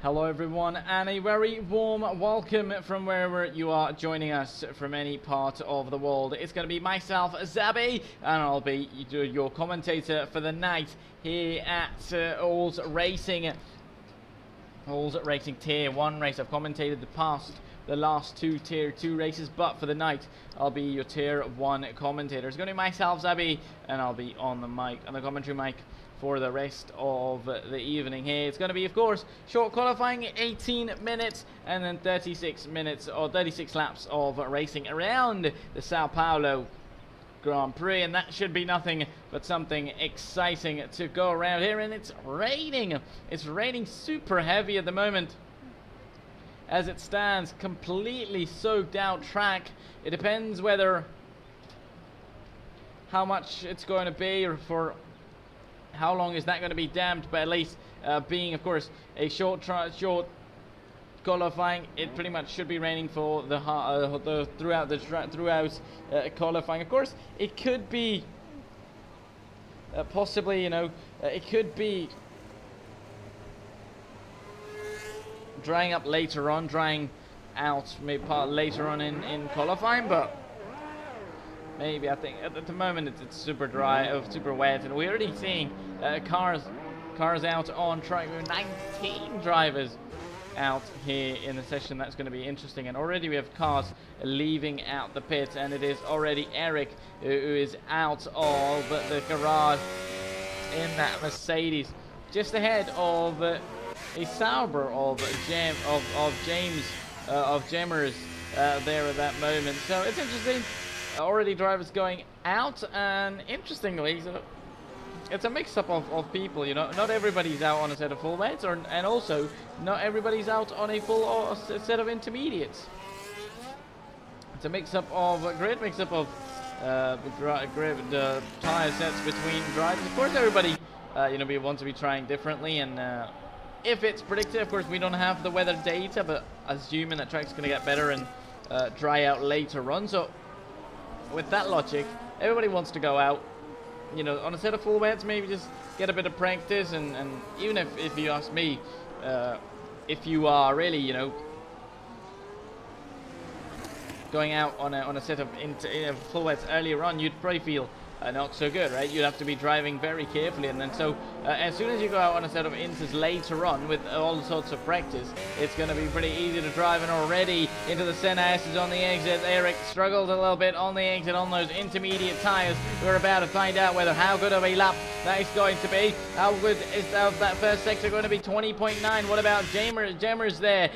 Hello everyone, and a very warm welcome from wherever you are joining us from any part of the world. It's going to be myself, Zabby, and I'll be your commentator for the night here at All's Racing. All's Racing Tier 1 race. I've commentated the last two Tier 2 races, but for the night I'll be your Tier 1 commentator. It's going to be myself, Zabby, and I'll be on the mic, on the commentary mic, for the rest of the evening here. It's going to be, of course, short qualifying, 18 minutes, and then 36 minutes or 36 laps of racing around the Sao Paulo Grand Prix, and that should be nothing but something exciting to go around here. And it's raining. It's raining super heavy at the moment. As it stands, completely soaked out track. It depends whether how much it's going to be, or for how long is that going to be damped, but at least being, of course, a short qualifying, it pretty much should be raining for throughout qualifying. Of course, it could be possibly, it could be drying up later on, drying out maybe later on in qualifying, but maybe, I think at the moment it's super dry, super wet, and we're already seeing cars out on track. We're 19 drivers out here in the session. That's going to be interesting, and already we have cars leaving out the pit, and it is already Eric who is out of the garage in that Mercedes, just ahead of a Sauber of James of Gemmers there at that moment. So it's interesting. Already drivers going out, and interestingly, so it's a mix-up of people. Not everybody's out on a set of full wets, and also not everybody's out on a full set of intermediates. It's a a great mix-up of the tire sets between drivers. Of course, everybody we want to be trying differently, and if it's predicted, of course, we don't have the weather data, but assuming that track's going to get better and dry out later on. So with that logic, everybody wants to go out, on a set of full wets, maybe just get a bit of practice, and even if you ask me, if you are really, going out on a set of full wets earlier on, you'd probably feel not so good, right? You'd have to be driving very carefully, and then so as soon as you go out on a set of inters later on with all sorts of practice, it's going to be pretty easy to drive. And already into the Senna S is on the exit. Eric struggles a little bit on the exit on those intermediate tires. We're about to find out how good of a lap that is going to be. How good is that first sector going to be? 20.9. What about Gemmers there?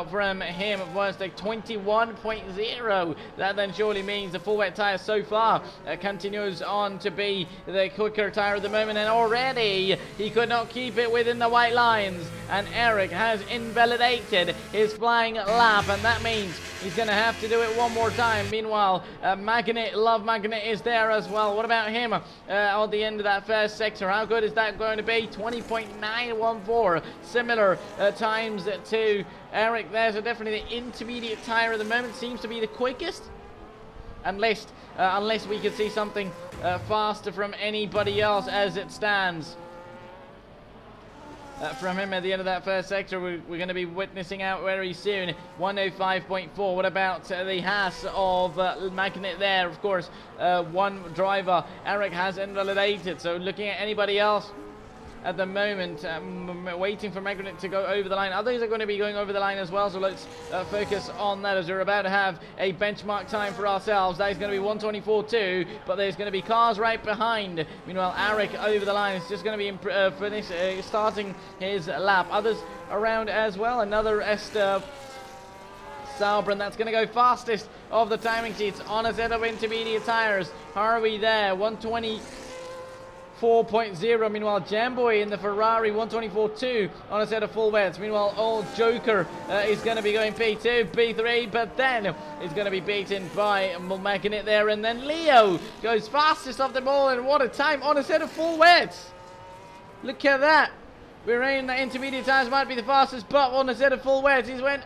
From him was like 21.0. That then surely means the full wet tire so far continues on to be the quicker tire at the moment, and already he could not keep it within the white lines, and Eric has invalidated his flying lap, and that means he's going to have to do it one more time. Meanwhile, Love Magnet is there as well. What about him at the end of that first sector? How good is that going to be? 20.914. Similar times to Eric there. So definitely the intermediate tire at the moment seems to be the quickest, unless we could see something faster from anybody else as it stands. From him at the end of that first sector, we're going to be witnessing out very soon. 105.4. What about the Haas of Magnet there? Of course, one driver, Eric, has invalidated. So looking at anybody else at the moment, waiting for Magnet to go over the line. Others are going to be going over the line as well, so let's focus on that, as we're about to have a benchmark time for ourselves. That is going to be 124.2, but there's going to be cars right behind. Meanwhile, Eric over the line is just going to be starting his lap. Others around as well. Another Esther Sauber, and that's going to go fastest of the timing sheets on a set of intermediate tires. Are we there? 124.0. Meanwhile, Jamboy in the Ferrari 124.2 on a set of full wets. Meanwhile, old Joker is going to be going P2, P3, but then is going to be beaten by Magnet there, and then Leo goes fastest of them all, and what a time on a set of full wets. Look at that. We're in the intermediate tires, might be the fastest, but on a set of full wets, he's went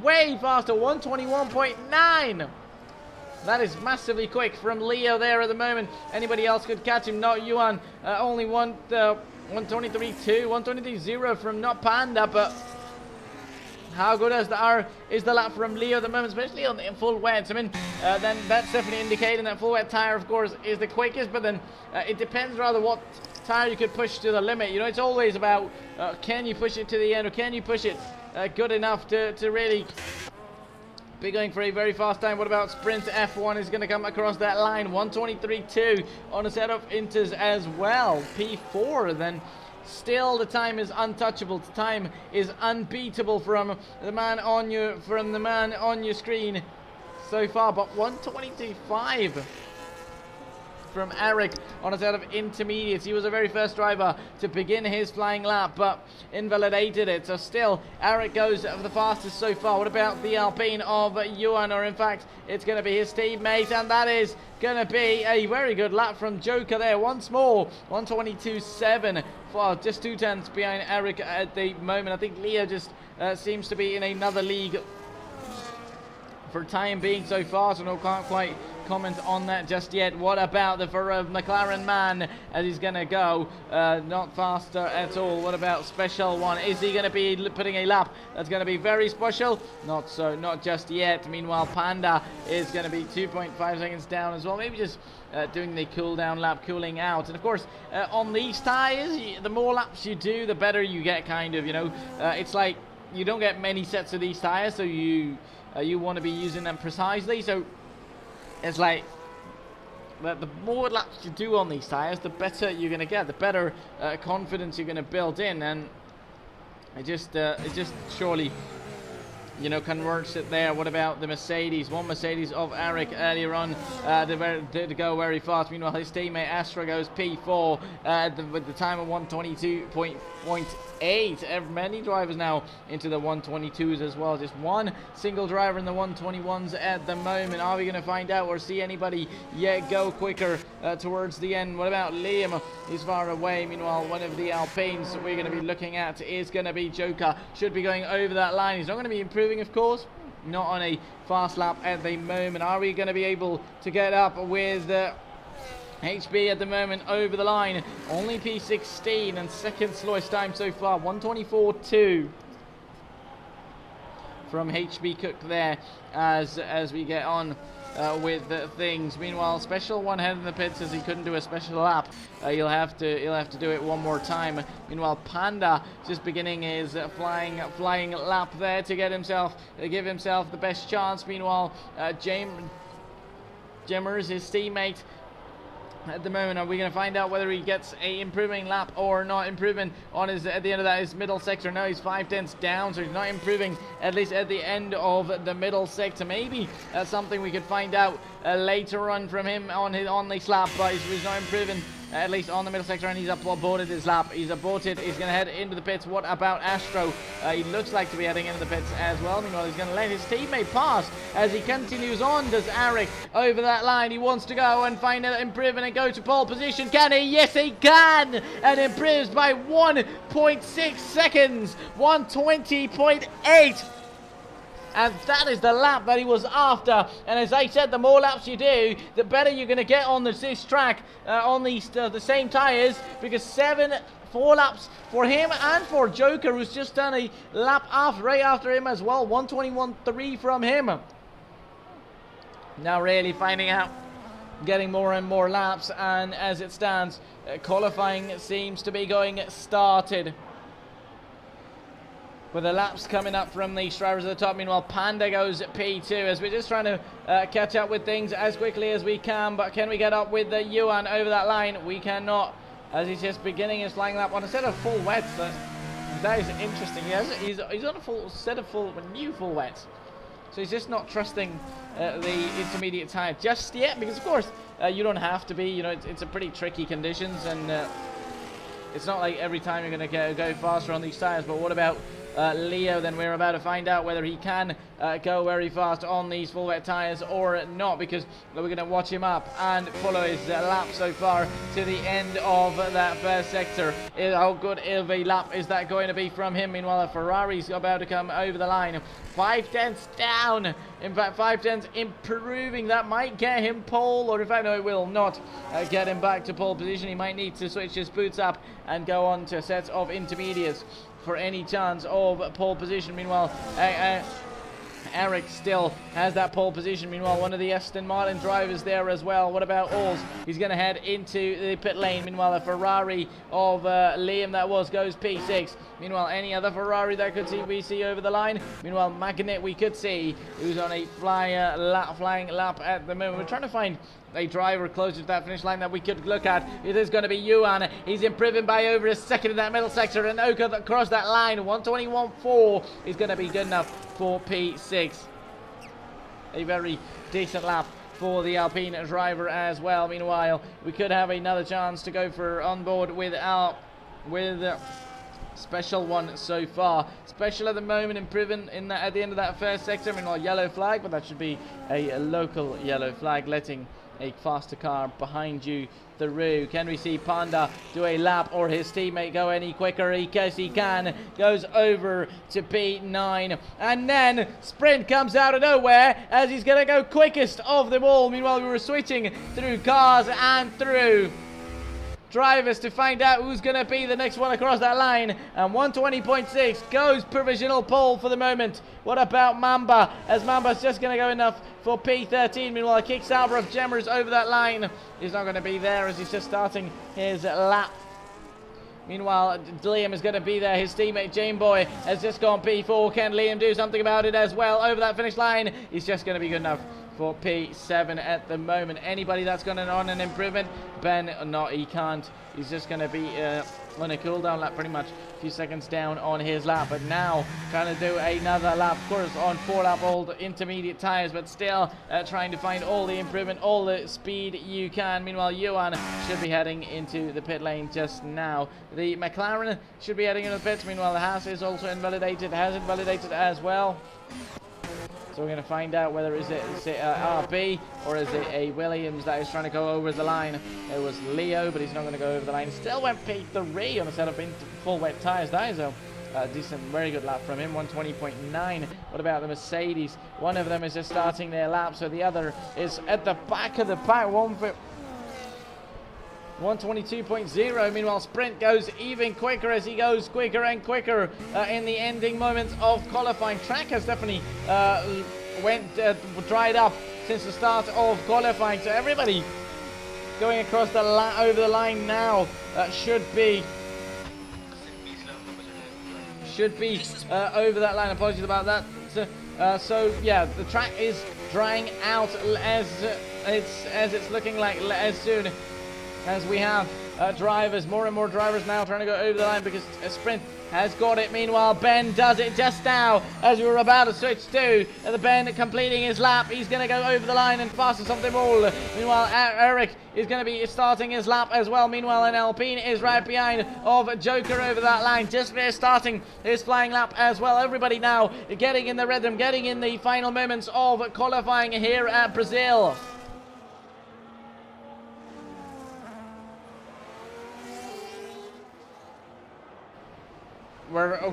way faster, 121.9. That is massively quick from Leo there at the moment. Anybody else could catch him, not Yuan. Only 123.2, 123.0 from Not Panda, but how good is the lap from Leo at the moment, especially on the full wets. I mean, then that's definitely indicating that full wet tire, of course, is the quickest, but then it depends rather what tire you could push to the limit. You know, it's always about can you push it to the end, or can you push it good enough to really be going for a very fast time. What about Sprint F1 is going to come across that line, 1:23.2 on a set of inters as well. P4 then. Still, the time is untouchable. The time is unbeatable from the man on your screen so far. But 1:22.5 from Eric on a set of intermediates. He was the very first driver to begin his flying lap, but invalidated it. So still, Eric goes for the fastest so far. What about the Alpine of Yuan? Or in fact, it's going to be his teammate, and that is going to be a very good lap from Joker there. Once more, 1:22.7. For just 2/10 behind Eric at the moment. I think Leo just seems to be in another league for time being so far, so no, can't quite comment on that just yet. What about the McLaren man as he's going to go? Not faster at all. What about Special One? Is he going to be putting a lap that's going to be very special? Not so, not just yet. Meanwhile, Panda is going to be 2.5 seconds down as well. Maybe just doing the cool down lap, cooling out. And of course, on these tires, the more laps you do, the better you get, kind of, you know. It's like you don't get many sets of these tires, so you want to be using them precisely. So it's like the more laps you do on these tires, the better you're going to get, the better confidence you're going to build in, and it just surely, you know, converts it there. What about the Mercedes? One Mercedes of Eric earlier on to go very fast. Meanwhile, his teammate Astra goes P4 with the time of 1:22.8. Many drivers now into the 1:22s as well. Just one single driver in the 1:21s at the moment. Are we going to find out or see anybody yet go quicker towards the end? What about Liam? He's far away. Meanwhile, one of the Alpines we're going to be looking at is going to be Joker. Should be going over that line. He's not going to be improving, of course. Not on a fast lap at the moment. Are we going to be able to get up with HB at the moment over the line? Only P16 and second slowest time so far, 1:24.2 from HB Cook there as we get on with things. Meanwhile, Special One head in the pit says he couldn't do a special lap. He'll have to do it one more time. Meanwhile, Panda just beginning his flying lap there to give himself the best chance. Meanwhile, Jemmers, his teammate, at the moment, are we going to find out whether he gets a improving lap or not improving on his at the end of that his middle sector? No, he's 5/10 down, so he's not improving, at least at the end of the middle sector. Maybe that's something we could find out later on from him on this lap, but he's not improving at least on the middle sector, and he's aborted his lap. He's aborted. He's going to head into the pits. What about Astro? He looks like to be heading into the pits as well. Meanwhile, he's going to let his teammate pass as he continues on. Does Eric over that line? He wants to go and find an improvement and go to pole position. Can he? Yes, he can! And improves by 1.6 seconds. 1:20.8. And that is the lap that he was after. And as I said, the more laps you do, the better you're going to get on this track on these the same tires, because 4 laps for him and for Joker, who's just done a lap right after him as well. 1:21.3 from him. Now really finding out, getting more and more laps, and as it stands, qualifying seems to be started. With the laps coming up from the drivers at the top. Meanwhile, Panda goes P2 as we're just trying to catch up with things as quickly as we can. But can we get up with the Yuan over that line? We cannot, as he's just beginning his flying lap on a set of full wets. That is interesting. He's on a full set of new full wets. So he's just not trusting the intermediate tire just yet, because of course you don't have to be. You know, it's a pretty tricky conditions, and it's not like every time you're going to go faster on these tires. But what about Leo? Then we're about to find out whether he can go very fast on these full wet tires or not, because we're going to watch him up and follow his lap so far to the end of that first sector. How good of a lap is that going to be from him? Meanwhile, a Ferrari's about to come over the line. 5/10 down. In fact, 5/10 improving. That might get him pole, or in fact, no, it will not get him back to pole position. He might need to switch his boots up and go on to a set of intermediates. for any chance of pole position. Meanwhile, Eric still has that pole position. Meanwhile, one of the Aston Martin drivers there as well. What about Ols? He's going to head into the pit lane. Meanwhile, a Ferrari of Liam goes P6. Meanwhile, any other Ferrari that we see over the line. Meanwhile, Magnet we could see who's on a flying lap at the moment. We're trying to find a driver closer to that finish line that we could look at. It is going to be Yuan. He's improving by over a second in that middle sector, and Oka across that line. 121.4 is going to be good enough for P6. A very decent lap for the Alpine driver as well. Meanwhile, we could have another chance to go for on board with Special one so far. Special at the moment, improving at the end of that first sector. Meanwhile, yellow flag, but that should be a local yellow flag, letting a faster car behind you through. Can we see Panda do a lap or his teammate go any quicker? Because he can. Goes over to P9. And then Sprint comes out of nowhere as he's going to go quickest of them all. Meanwhile, we were switching through cars and through drivers to find out who's going to be the next one across that line. And 120.6 goes provisional pole for the moment. What about Mamba? As Mamba's just going to go enough for P13. Meanwhile, Kick Sauber of Gemmers over that line. He's not going to be there as he's just starting his lap. Meanwhile, Liam is going to be there. His teammate Jameboy has just gone P4. Can Liam do something about it as well over that finish line? He's just going to be good enough for P7 at the moment. Anybody that's going on an improvement? Ben, no, he can't. He's just going to be on a cooldown lap, pretty much a few seconds down on his lap. But now trying to do another lap, of course, on 4-lap old intermediate tires, but still trying to find all the improvement, all the speed you can. Meanwhile, Yuan should be heading into the pit lane just now. The McLaren should be heading into the pits. Meanwhile, the Haas is also invalidated, has invalidated as well. So we're going to find out whether is it RB or is it a Williams that is trying to go over the line. It was Leo, but he's not going to go over the line. Still went P3 on a setup into full wet tyres. That is a decent, very good lap from him, 120.9. What about the Mercedes? One of them is just starting their lap, so the other is at the back of the pack. 122.0. Meanwhile, Sprint goes even quicker as he goes quicker and quicker in the ending moments of qualifying. Track has definitely dried up since the start of qualifying. So everybody going across the over the line now should be over that line. Apologies about that. So yeah, the track is drying out as it's looking like as soon as we have drivers, more and more drivers now trying to go over the line because Sprint has got it. Meanwhile, Ben does it just now as we were about to switch to the Ben completing his lap. He's going to go over the line and fastest of them all. Meanwhile, Eric is going to be starting his lap as well. Meanwhile, an Alpine is right behind of Joker over that line. Just there starting his flying lap as well. Everybody now getting in the rhythm, getting in the final moments of qualifying here at Brazil.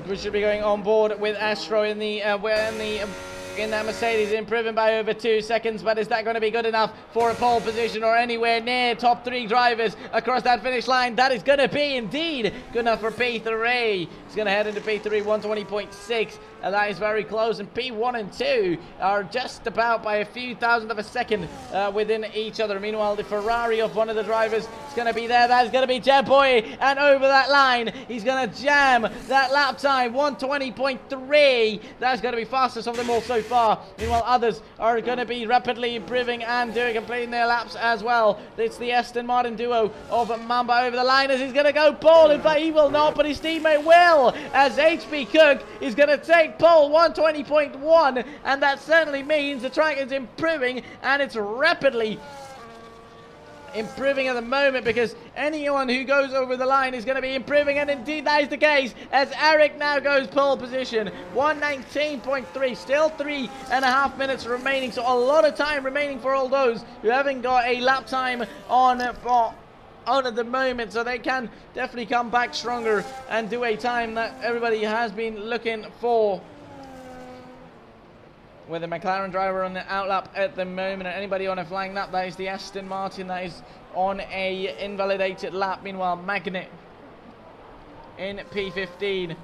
We should be going on board with Astro in that Mercedes, improving by over 2 seconds. But is that going to be good enough for a pole position or anywhere near top 3 drivers across that finish line? That is going to be indeed good enough for P3. He's going to head into P3, 120.6. And that is very close, and P1 and 2 are just about by a few thousandth of a second within each other. Meanwhile, the Ferrari of one of the drivers is going to be there. That is going to be Jamboy, and over that line, he's going to jam that lap time, 120.3. That's going to be fastest of them all so far. Meanwhile, others are going to be rapidly improving and completing their laps as well. It's the Aston Martin duo of Mamba over the line as he's going to go pole. In fact, he will not, but his teammate will, as HB Cook is going to take pole, 120.1, and that certainly means the track is improving, and it's rapidly improving at the moment because anyone who goes over the line is going to be improving, and indeed that is the case as Eric now goes pole position, 119.3, still 3.5 minutes remaining, so a lot of time remaining for all those who haven't got a lap time on at the moment, so they can definitely come back stronger and do a time that everybody has been looking for. With the McLaren driver on the outlap at the moment, and anybody on a flying lap, that is the Aston Martin that is on a invalidated lap. Meanwhile, Magnet in P15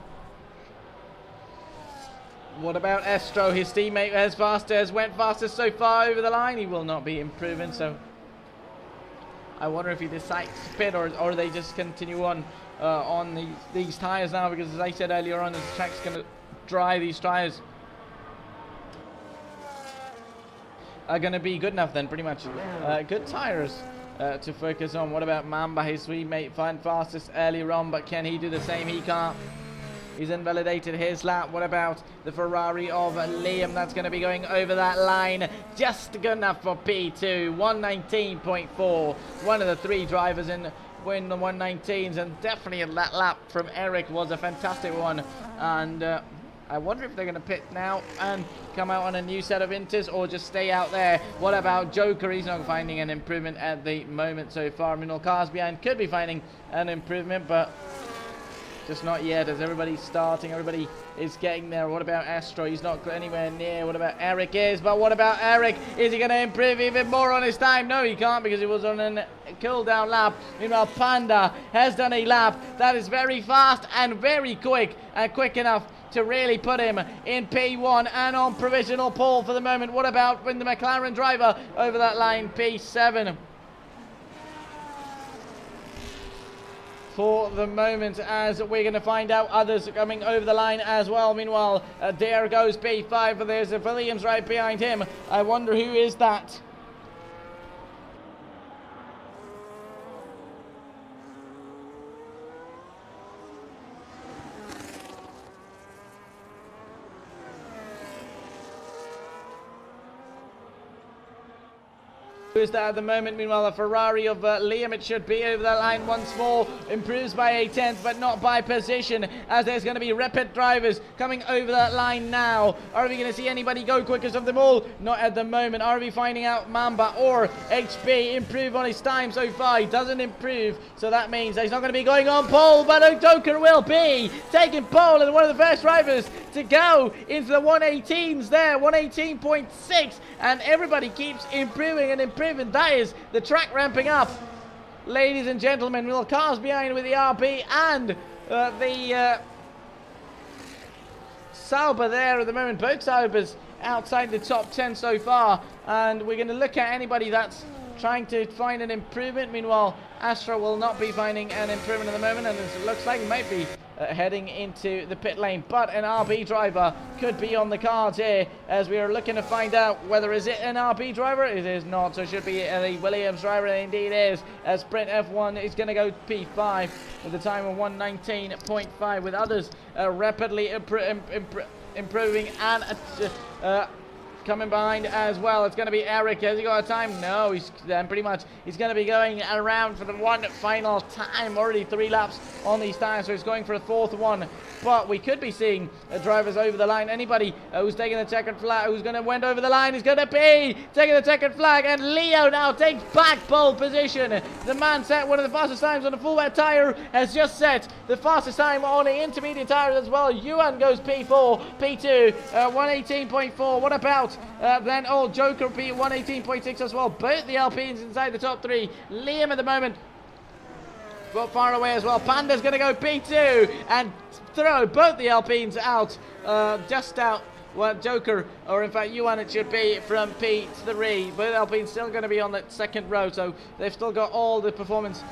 What about Estro? His teammate has went fastest so far over the line. He will not be improving, so I wonder if he decides to pit or they just continue on these tyres now, because as I said earlier on, the track's going to dry. These tyres are going to be good enough then, pretty much. Good tyres to focus on. What about Mamba? His teammate find fastest earlier on, but can he do the same? He can't. He's invalidated his lap. What about the Ferrari of Liam? That's going to be going over that line. Just good enough for P2. 119.4. One of the three drivers in win the 119s, and definitely that lap from Eric was a fantastic one. And I wonder if they're going to pit now and come out on a new set of inters or just stay out there. What about Joker? He's not finding an improvement at the moment so far. Mineral cars behind could be finding an improvement, but just not yet, as everybody's starting, everybody is getting there. What about Astro? He's not anywhere near. What about Eric is? But what about Eric? Is he going to improve even more on his time? No, he can't, because he was on a cool-down lap. Meanwhile, Panda has done a lap that is very fast and very quick, and quick enough to really put him in P1 and on provisional pole for the moment. What about when the McLaren driver over that line, P7? For the moment, as we're going to find out others coming over the line as well. Meanwhile, there goes P5, but there's a Williams right behind him. I wonder who is that? Who is that at the moment? Meanwhile, a Ferrari of Liam, it should be over that line once more. Improves by a tenth, but not by position, as there's going to be rapid drivers coming over that line now. Are we going to see anybody go quickest of them all? Not at the moment. Are we finding out Mamba or HB improve on his time so far? He doesn't improve, so that means he's not going to be going on pole, but Joker will be taking pole, and one of the first drivers to go into the 118s there, 118.6, and everybody keeps improving and improving. That is the track ramping up, ladies and gentlemen. Little cars behind with the RB and the Sauber there at the moment. Both Saubers outside the top 10 so far, and we're going to look at anybody that's trying to find an improvement. Meanwhile, Astra will not be finding an improvement at the moment, and it looks like he might be heading into the pit lane, but an RB driver could be on the cards here, as we are looking to find out whether is it an RB driver. It is not, so it should be a Williams driver. It indeed is, as Sprint F1 is going to go P5 with a time of 119.5, with others rapidly improving and coming behind as well. It's going to be Eric. Has he got a time? No, he's pretty much, he's going to be going around for the one final time. Already 3 laps on these tires, so he's going for a 4th one. But we could be seeing drivers over the line. Anybody who's taking the checkered flag, who's going to went over the line, is going to be taking the checkered flag, and Leo now takes back pole position. The man set one of the fastest times on the full wet tire, has just set the fastest time on the intermediate tire as well. Yuan goes P4, P2, 118.4. What about then Joker P 118.6 as well. Both the Alpines inside the top 3. Liam at the moment but far away as well. Panda's going to go P2 and throw both the Alpines out, just out. Well, Joker, or in fact Yuan, it should be from P3. But Alpine's still going to be on that second row, so they've still got all the performance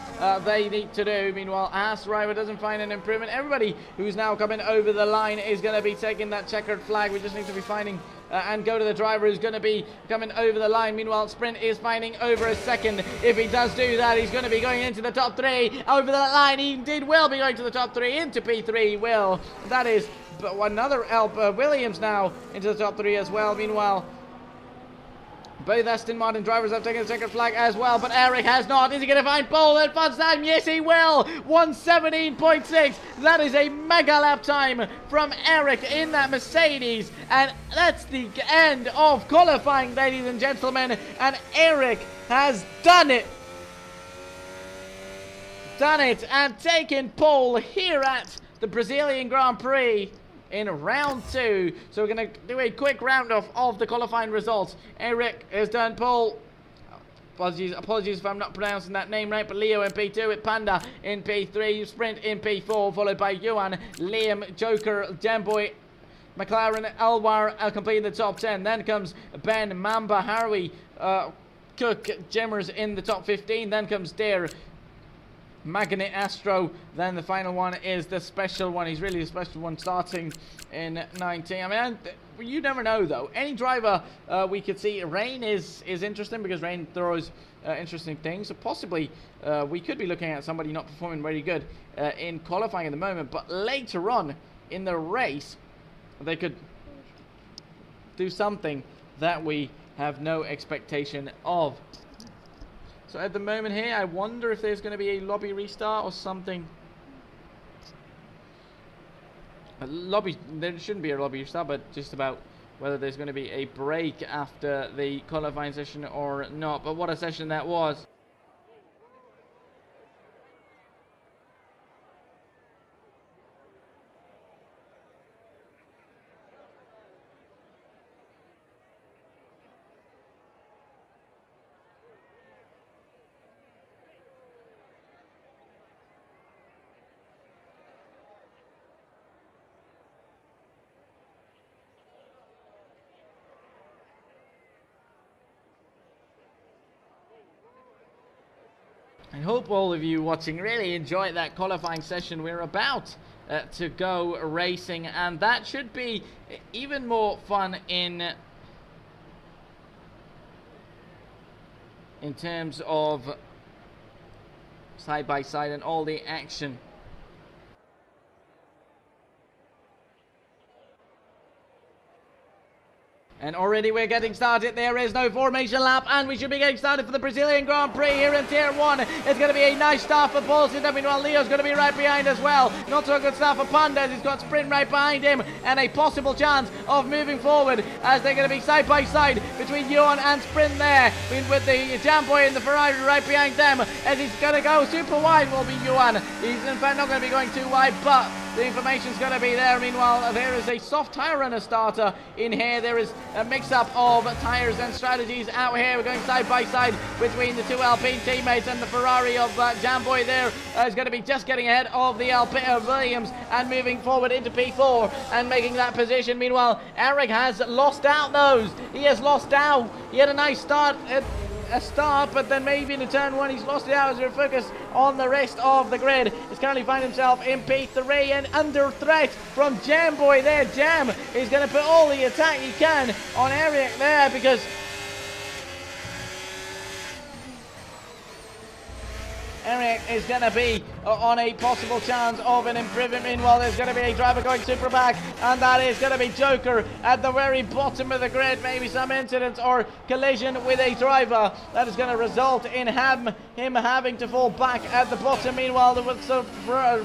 they need to do. Meanwhile, Haas driver doesn't find an improvement. Everybody who's now coming over the line is going to be taking that checkered flag. We just need to be finding and go to the driver who's going to be coming over the line. Meanwhile, Sprint is finding over a second. If he does do that, he's going to be going into the top 3 over that line. He indeed will be going to the top 3 into P3. He will. That is another Williams now into the top 3 as well. Meanwhile, both Aston Martin drivers have taken the second flag as well, but Eric has not. Is he going to find pole at fast time? Yes, he will. 117.6. That is a mega lap time from Eric in that Mercedes, and that's the end of qualifying, ladies and gentlemen. And Eric has done it. And taken pole here at the Brazilian Grand Prix in round 2. So we're going to do a quick round off of the qualifying results. Eric has done pole. Apologies if I'm not pronouncing that name right, but Leo in P2 with Panda in P3, Sprint in P4, followed by Yuan, Liam, Joker, Jamboy, McLaren, Elwar completing the top 10. Then comes Ben, Mamba, Harvey, Cook, Gemmers in the top 15. Then comes Dare, Magnet, Astro. Then the final one is the special one. He's really the special one, starting in 19. I mean, you never know though. Any driver we could see. Rain is interesting because Rain throws interesting things. So possibly we could be looking at somebody not performing very good in qualifying at the moment, but later on in the race they could do something that we have no expectation of. So at the moment here, I wonder if there's going to be a lobby restart or something. There shouldn't be a lobby restart, but just about whether there's going to be a break after the qualifying session or not. But what a session that was. I hope all of you watching really enjoyed that qualifying session. We're about to go racing, and that should be even more fun in terms of side by side and all the action. And already we're getting started. There is no formation lap, and we should be getting started for the Brazilian Grand Prix here in Tier 1. It's going to be a nice start for Paulson. Meanwhile, Leo's going to be right behind as well. Not so good start for Pandas. He's got sprint right behind him, and a possible chance of moving forward as they're going to be side by side between Johan and Sprint there, with the Jamboy and the Ferrari right behind them. As he's going to go super wide will be Johan. He's in fact not going to be going too wide, but the information's going to be there. Meanwhile, there is a soft tire runner starter in here. There is a mix-up of tires and strategies out here. We're going side by side between the two Alpine teammates, and the Ferrari of Jamboy there is going to be just getting ahead of the Alpine Williams and moving forward into P4 and making that position. Meanwhile, Eric has lost out those. He has lost out. He had a nice start but then maybe in the turn one he's lost it out as we focus on the rest of the grid. He's currently finding himself in P3 and under threat from Jamboy there. Jam is going to put all the attack he can on Eric there, because Eric is going to be on a possible chance of an improvement. Meanwhile, there's going to be a driver going super back, and that is going to be Joker at the very bottom of the grid. Maybe some incident or collision with a driver that is going to result in him having to fall back at the bottom. Meanwhile, the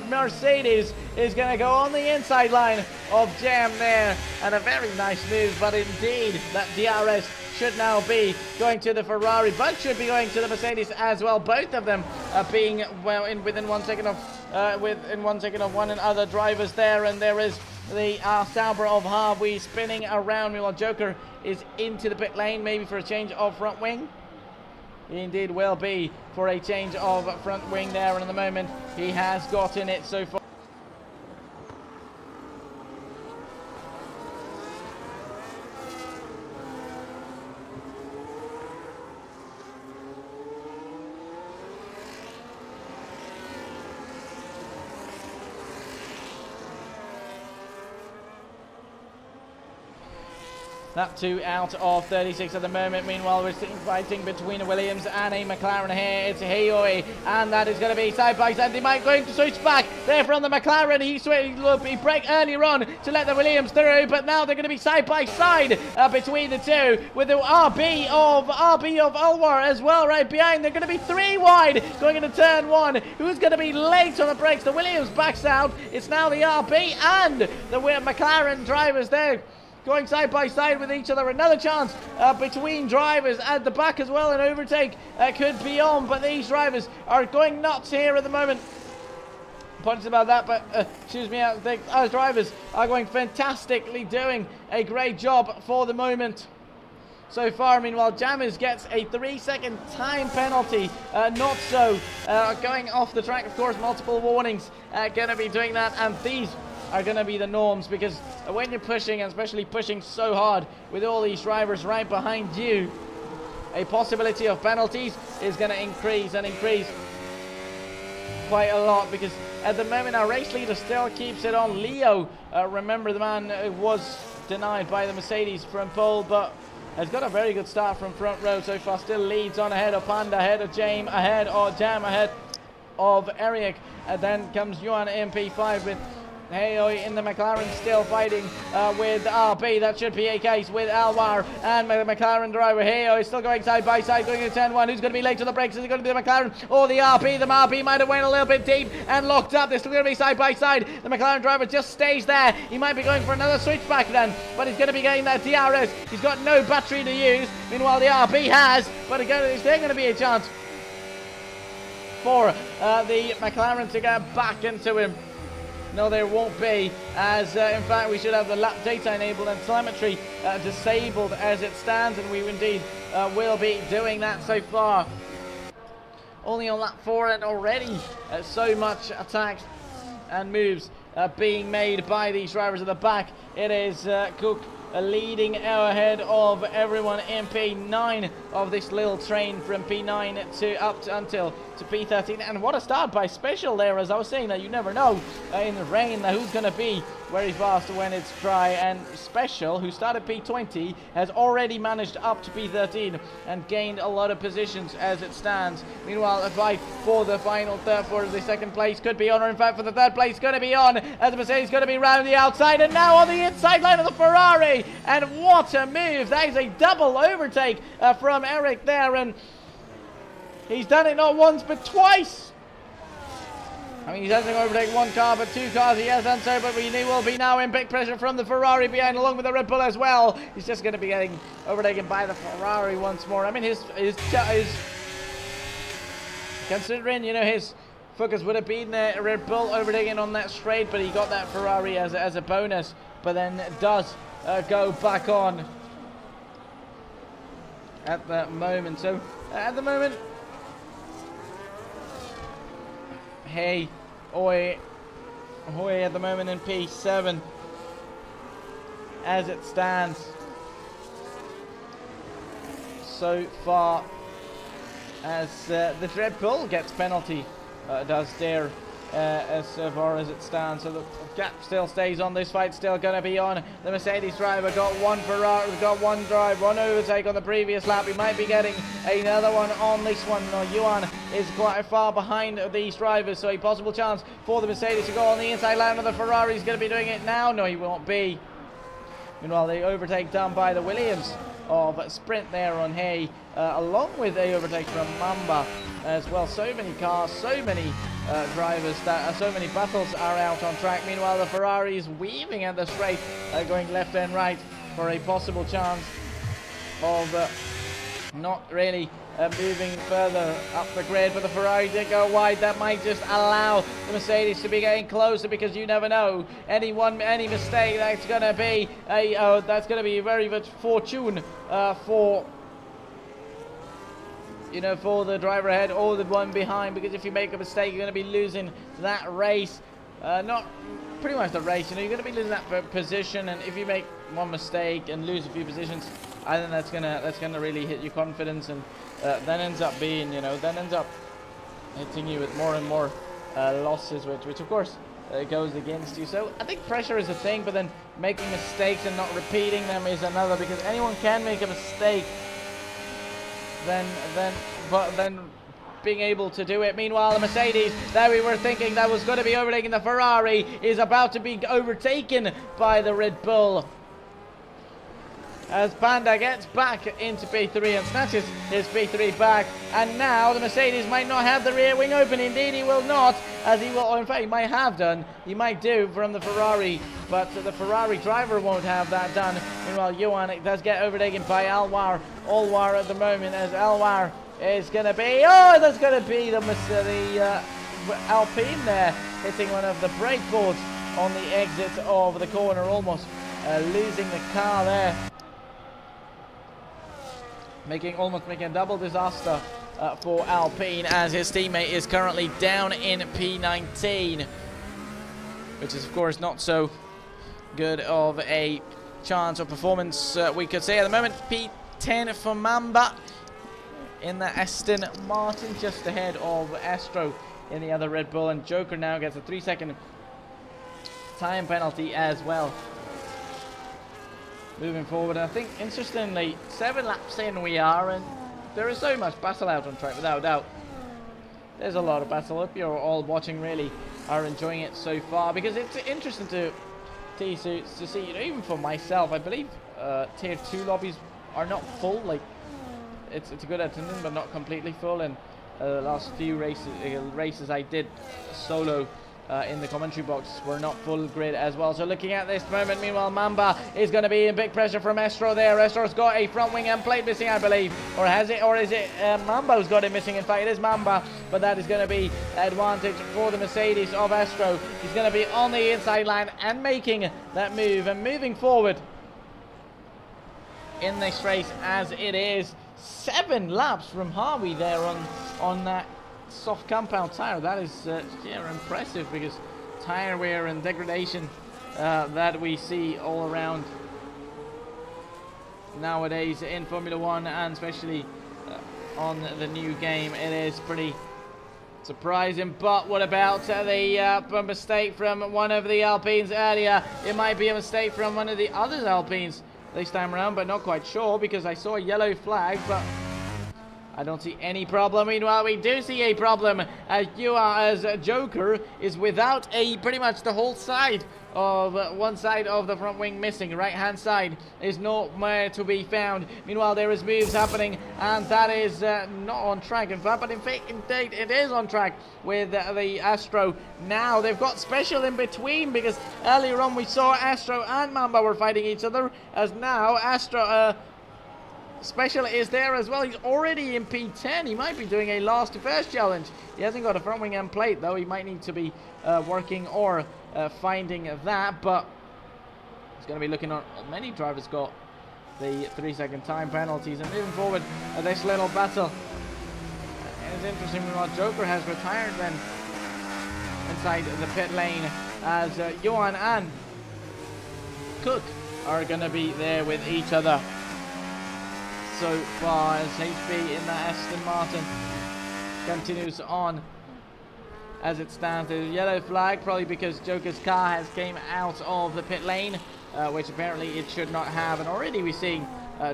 Mercedes is going to go on the inside line of Jam there, and a very nice move, but indeed that DRS should now be going to the Ferrari, but should be going to the Mercedes as well. Both of them being well within 1 second of one another drivers there, and there is the Sauber of Harvey spinning around. Meanwhile, Joker is into the pit lane, maybe for a change of front wing. He indeed will be for a change of front wing there, and at the moment he has gotten it so far. That 2 out of 36 at the moment. Meanwhile, we're fighting between a Williams and a McLaren here. It's Hayoi, and that is going to be side by side. They might going to switch back there from the McLaren. He break earlier on to let the Williams through, but now they're going to be side by side between the two, with the RB of Elwar as well right behind. They're going to be 3 wide going into turn 1. Who's going to be late on the brakes? The Williams backs out. It's now the RB and the McLaren drivers there, going side by side with each other. Another chance between drivers at the back as well. An overtake could be on, but these drivers are going nuts here at the moment. Apologies about that, but excuse me, our drivers are going fantastically, doing a great job for the moment so far. Meanwhile, Jammers gets a 3-second time penalty. Not so going off the track, of course. Multiple warnings going to be doing that, and these are going to be the norms, because when you're pushing, and especially pushing so hard with all these drivers right behind you, a possibility of penalties is going to increase and increase quite a lot, because at the moment our race leader still keeps it on. Leo, remember the man was denied by the Mercedes from pole, but has got a very good start from front row so far. Still leads on ahead of Panda, ahead of James, ahead of Jam, ahead of Eric. And then comes Yuan MP5 with Hey in the McLaren, still fighting with RB. That should be a case with Alwar and the McLaren driver. Hey is still going side by side, going to turn one. Who's going to be late to the brakes? Is it going to be the McLaren or the RB? The RB might have went a little bit deep and locked up. They're still going to be side by side. The McLaren driver just stays there. He might be going for another switchback then, but he's going to be getting that DRS. He's got no battery to use. Meanwhile, the RB has, but again, is there going to be a chance for the McLaren to get back into him? No, there won't be, as in fact we should have the lap data enabled and telemetry disabled as it stands, and we indeed will be doing that so far. Only on lap 4, and already so much attacks and moves being made by these drivers at the back. It is Cook leading ahead of everyone in P9 of this little train, from P9 to up to until to P13. And what a start by Special there, as I was saying, that you never know in the rain who's going to be very fast when it's dry. And Special, who started P20, has already managed up to P13 and gained a lot of positions as it stands. Meanwhile, a fight for the final third, for the second place could be on, or in fact for the third place going to be on, as the Mercedes going to be round the outside and now on the inside line of the Ferrari. And what a move! That is a double overtake from Eric there, and he's done it not once but twice. I mean, he hasn't overtaken one car, but two cars he has done so, but he will be now in big pressure from the Ferrari behind, along with the Red Bull as well. He's just going to be getting overtaken by the Ferrari once more. I mean, his considering, you know, his focus would have been the Red Bull overtaking on that straight, but he got that Ferrari as a bonus, but then does go back on at the moment. So at the moment, Hey Oi at the moment in P7 as it stands so far, as the Red Bull gets penalty, does there as far as it stands. So the gap still stays on. This fight still going to be on. The Mercedes driver got one Ferrari, got one drive, one overtake on the previous lap. He might be getting another one on this one. No, Yuan is quite far behind these drivers, so a possible chance for the Mercedes to go on the inside line of the Ferrari. He's going to be doing it now. No, he won't be. Meanwhile, the overtake done by the Williams of Sprint there on Hay, along with a overtake from Mamba as well. So many cars, so many drivers, so many battles are out on track. Meanwhile, the Ferrari is weaving at the straight, going left and right for a possible chance of not really moving further up the grid, but the Ferrari did go wide. That might just allow the Mercedes to be getting closer, because you never know, any mistake, that's going to be very much fortune for, you know, for the driver ahead or the one behind, because if you make a mistake, you're going to be losing that race. Not pretty much the race, you know, you're going to be losing that position, and if you make one mistake and lose a few positions, I think that's gonna really hit your confidence, and then ends up being, you know, hitting you with more and more losses, which of course goes against you. So I think pressure is a thing, but then making mistakes and not repeating them is another, because anyone can make a mistake. But then being able to do it. Meanwhile, the Mercedes that we were thinking that was going to be overtaking the Ferrari is about to be overtaken by the Red Bull, as Panda gets back into P3 and snatches his P3 back. And now the Mercedes might not have the rear wing open. Indeed, he will not, as he will, or in fact, he might have done. He might do from the Ferrari, but the Ferrari driver won't have that done. Meanwhile, Yuan does get overtaken by Alwar at the moment, as Alwar is going to be, there's going to be the Alpine there, hitting one of the brake boards on the exit of the corner, almost losing the car there. Almost making a double disaster for Alpine, as his teammate is currently down in P19. which is of course not so good of a chance of performance, we could say at the moment. P10 for Mamba in the Aston Martin, just ahead of Astro in the other Red Bull, and Joker now gets a 3-second time penalty as well. Moving forward, I think interestingly 7 laps in we are, and there is so much battle out on track, without doubt. There's a lot of battle. Hope you're all watching really are enjoying it so far, because it's interesting to see, you know, even for myself, I believe tier 2 lobbies are not full. Like it's a good attendance, but not completely full. And the last few races I did solo in the commentary box were not full grid as well. So looking at this moment, meanwhile, Mamba is going to be in big pressure from Estro there. Estro's got a front wing and plate missing, I believe. Or has it? Or is it Mamba who's got it missing? In fact, it is Mamba. But that is going to be advantage for the Mercedes of Estro. He's going to be on the inside line and making that move. And moving forward in this race as it is. 7 laps from Harvey there on that soft compound tire. That is yeah, impressive, because tire wear and degradation that we see all around nowadays in Formula 1, and especially on the new game, it is pretty surprising. But what about the mistake from one of the Alpines earlier? It might be a mistake from one of the other Alpines this time around, but not quite sure, because I saw a yellow flag, but I don't see any problem. Meanwhile, we do see a problem as Joker is without pretty much the whole side of one side of the front wing missing. Right hand side is nowhere to be found. Meanwhile, there is moves happening, and that is not on track, in fact, but in fact, indeed, it is on track with the Astro. Now they've got special in between, because earlier on we saw Astro and Mamba were fighting each other, as now Astro Special is there as well. He's already in P10. He might be doing a last to first challenge. He hasn't got a front wing end plate though. He might need to be working or finding that, but he's going to be looking on. Many drivers got the 3-second time penalties, and moving forward this little battle. It's interesting what Joker has retired then inside the pit lane, as Johan and Cook are going to be there with each other so far, as HB in the Aston Martin continues on as it stands. There's a yellow flag, probably because Joker's car has came out of the pit lane, which apparently it should not have. And already we're seeing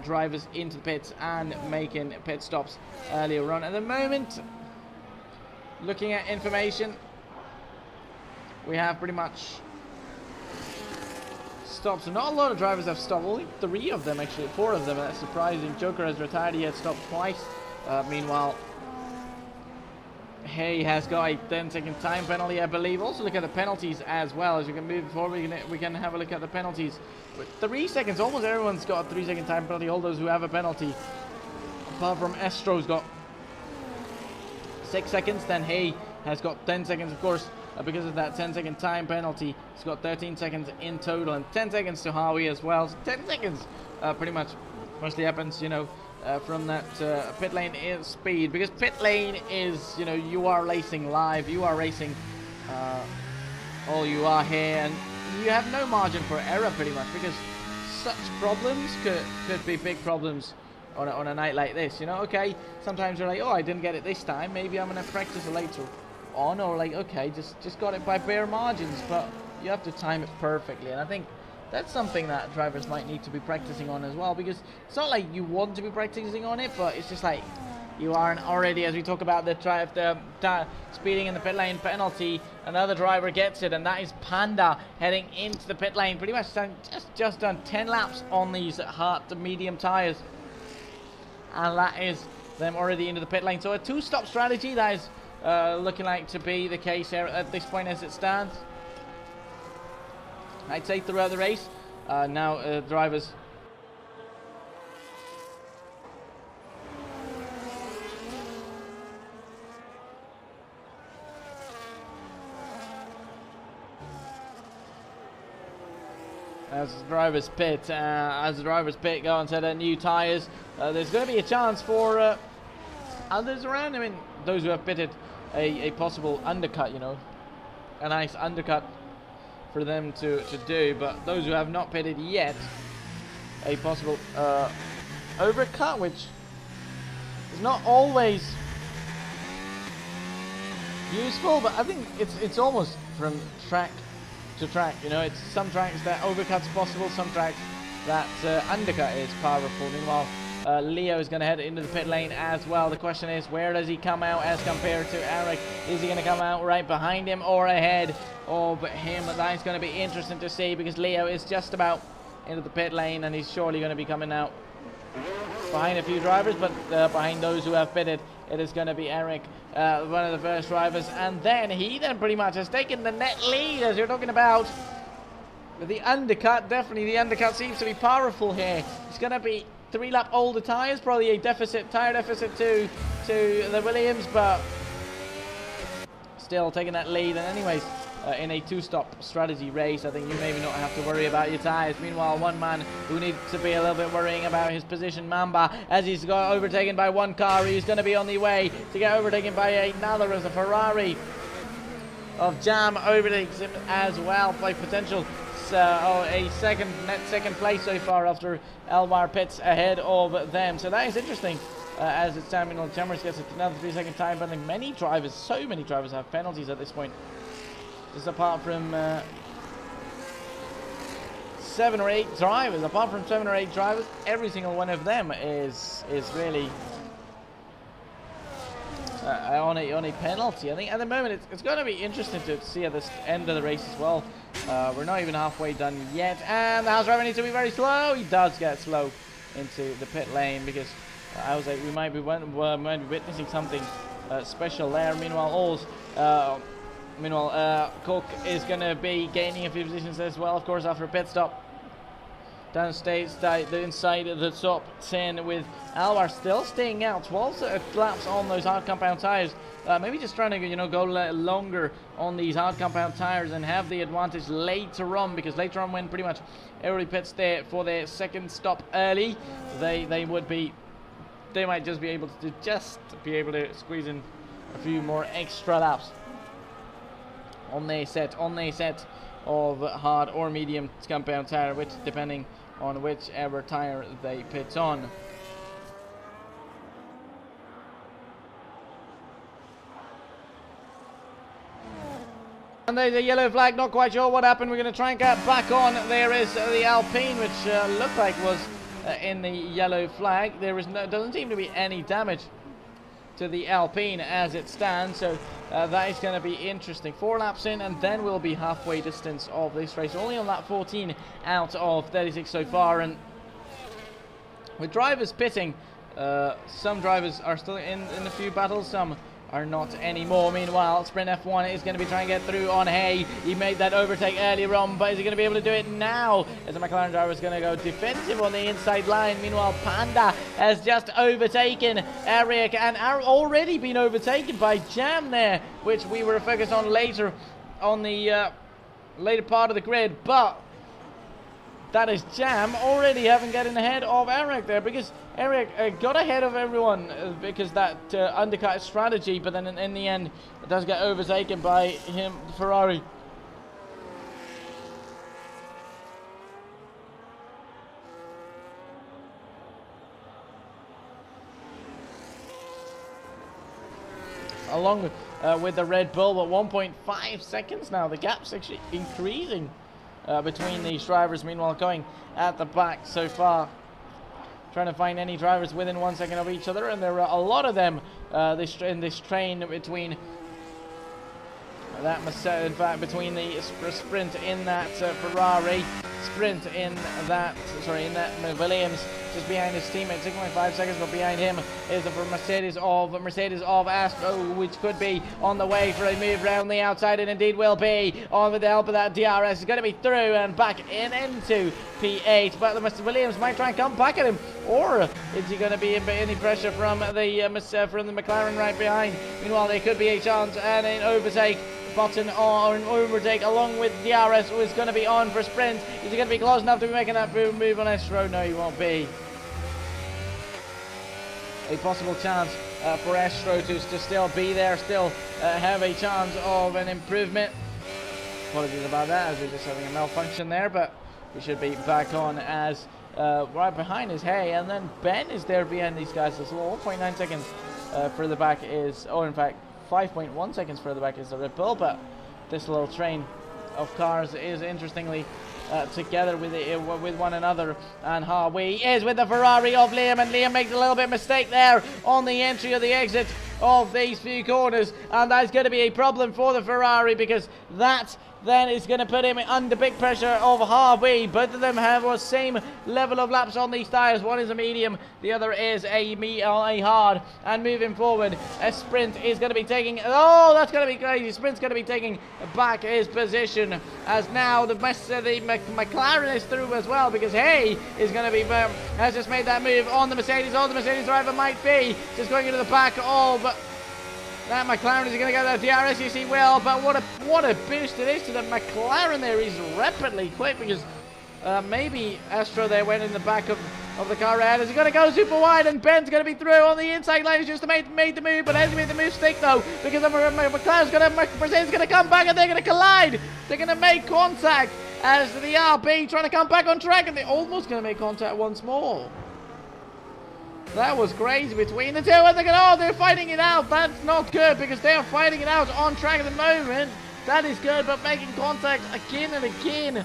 drivers into the pits and making pit stops earlier on. At the moment, looking at information, we have pretty much stopped. So not a lot of drivers have stopped. Only 3 of them, actually 4 of them. That's surprising. Joker has retired. He had stopped twice. Meanwhile, Hay has got a 10-second time penalty, I believe. Also look at the penalties as well. As we can move forward, we can have a look at the penalties. With 3 seconds, almost everyone's got a 3-second time penalty. All those who have a penalty, apart from Estro's got 6 seconds. Then Hay has got 10 seconds, of course. Because of that 10-second time penalty, he's got 13 seconds in total, and 10 seconds to Harvey as well. So 10 seconds pretty much mostly happens, you know, from that pit lane speed, because pit lane is, you know, you are racing live, you are racing all you are here, and you have no margin for error pretty much, because such problems could be big problems on a night like this, you know. Okay, sometimes you're like, oh, I didn't get it this time, maybe I'm going to practice it later on, or like, okay, just got it by bare margins, but you have to time it perfectly. And I think that's something that drivers might need to be practicing on as well, because it's not like you want to be practicing on it, but it's just like you aren't already, as we talk about the speeding in the pit lane penalty, another driver gets it, and that is Panda heading into the pit lane. Pretty much just done 10 laps on these hard to medium tires, and that is them already into the pit lane. So a 2-stop strategy, that is looking like to be the case here at this point as it stands. I'd say throughout the race. Now drivers as the drivers pit go onto their new tyres, there's going to be a chance for others around. I mean, those who have pitted a possible undercut, you know, a nice undercut for them to do. But those who have not pitted yet, a possible overcut, which is not always useful, but I think it's almost from track to track. You know, it's some tracks that overcut's possible, some tracks that undercut is powerful. Meanwhile, Leo is going to head into the pit lane as well. The question is, where does he come out as compared to Eric? Is he going to come out right behind him or ahead of him? That's going to be interesting to see, because Leo is just about into the pit lane, and he's surely going to be coming out behind a few drivers, but behind those who have pitted, it is going to be Eric, one of the first drivers, and then he pretty much has taken the net lead, as you're talking about the undercut. Definitely the undercut seems to be powerful here. It's going to be 3-lap older tyres, probably a tire deficit to the Williams, but still taking that lead. And anyways, in a 2-stop strategy race, I think you maybe not have to worry about your tyres. Meanwhile, one man who needs to be a little bit worrying about his position, Mamba, as he's got overtaken by one car. He's going to be on the way to get overtaken by another, as a Ferrari of Jam overtakes him as well by potential a second place so far, after Elmar pits ahead of them. So that is interesting. As it's Samuel Chambers gets another 3-second time penalty. So many drivers have penalties at this point. Just apart from 7 or 8 drivers. Every single one of them is really on a penalty. I think at the moment it's going to be interesting to see at the end of the race as well. We're not even halfway done yet, and the house driver needs to be very slow. He does get slow into the pit lane, because I was like, we might be witnessing something special there. Meanwhile, Cook is going to be gaining a few positions as well, of course, after a pit stop. Downstage, the inside of the top 10, with Alvar still staying out 12 laps on those hard compound tires. Maybe just trying to go longer on these hard compound tires and have the advantage later on, because later on, when pretty much everybody pits there for their second stop early, they might just be able to squeeze in a few more extra laps on their set of hard or medium compound tire, which depending on whichever tire they pit on. And there's a yellow flag, not quite sure what happened. We're going to try and get back on. There is the Alpine, which looked like was in the yellow flag. Doesn't seem to be any damage to the Alpine as it stands, so that is going to be interesting. 4 laps in, and then we'll be halfway distance of this race. Only on lap 14 out of 36 so far, and with drivers pitting, some drivers are still in a few battles, some are not anymore. Meanwhile, Sprint F1 is going to be trying to get through on Hay. He made that overtake earlier on, but is he going to be able to do it now? As the McLaren driver is going to go defensive on the inside line. Meanwhile, Panda has just overtaken Eric, and already been overtaken by Jam there, which we were focused on later on the later part of the grid. But that is Jam already having gotten ahead of Eric there, because Eric got ahead of everyone because that undercut strategy, but then in the end it does get overtaken by him, Ferrari. Along with the Red Bull, but 1.5 seconds now. The gap's actually increasing between these drivers. Meanwhile, going at the back so far, trying to find any drivers within 1 second of each other, and there are a lot of them in this train between that, in fact, between the sprint in that Ferrari, sprint in that Williams, just behind his teammate, 6.5 seconds, but behind him is the Mercedes of Astro, which could be on the way for a move round the outside, and indeed will be, on with the help of that DRS. Is going to be through and back into P8, but the Williams might try and come back at him, or is he going to be any pressure from the McLaren right behind? Meanwhile, there could be a chance and an overtake. Button or an overtake along with DRS, who is going to be on for a sprint. Is he going to be close enough to be making that move on Astro? No, he won't be. A possible chance for Astro to still be there, still have a chance of an improvement. apologies about that, as we're just having a malfunction there, but we should be back on as right behind is Hay, and then Ben is there behind these guys as well. 1.9 seconds further back is, in fact, 5.1 seconds further back is the Red Bull, but this little train of cars is interestingly together with one another, and Harvey is with the Ferrari of Liam, and Liam makes a little bit of mistake there on the entry of the exit of these few corners, and that's going to be a problem for the Ferrari, because that then is going to put him under big pressure of Harvey. Both of them have the same level of laps on these tyres. One is a medium, the other is a hard. And moving forward, a Sprint is going to be taking, that's going to be crazy. Sprint's going to be taking back his position, as now the McLaren is through as well, because Hay is going to be, has just made that move on the Mercedes. The Mercedes driver might be just going into the back of that McLaren. Is going to get that DRS? Yes, he will. But what a boost it is to the McLaren there. He's rapidly quick, because maybe Astro there went in the back of the car ahead. Is he going to go super wide? And Ben's going to be through on the inside line. He's just made the move, but hasn't made the move stick though, because McLaren's Mercedes going to come back, and they're going to collide. They're going to make contact as the RB trying to come back on track, and they're almost going to make contact once more. That was crazy between the two, and they're fighting it out. That's not good, because they are fighting it out on track at the moment. That is good, but making contact again and again.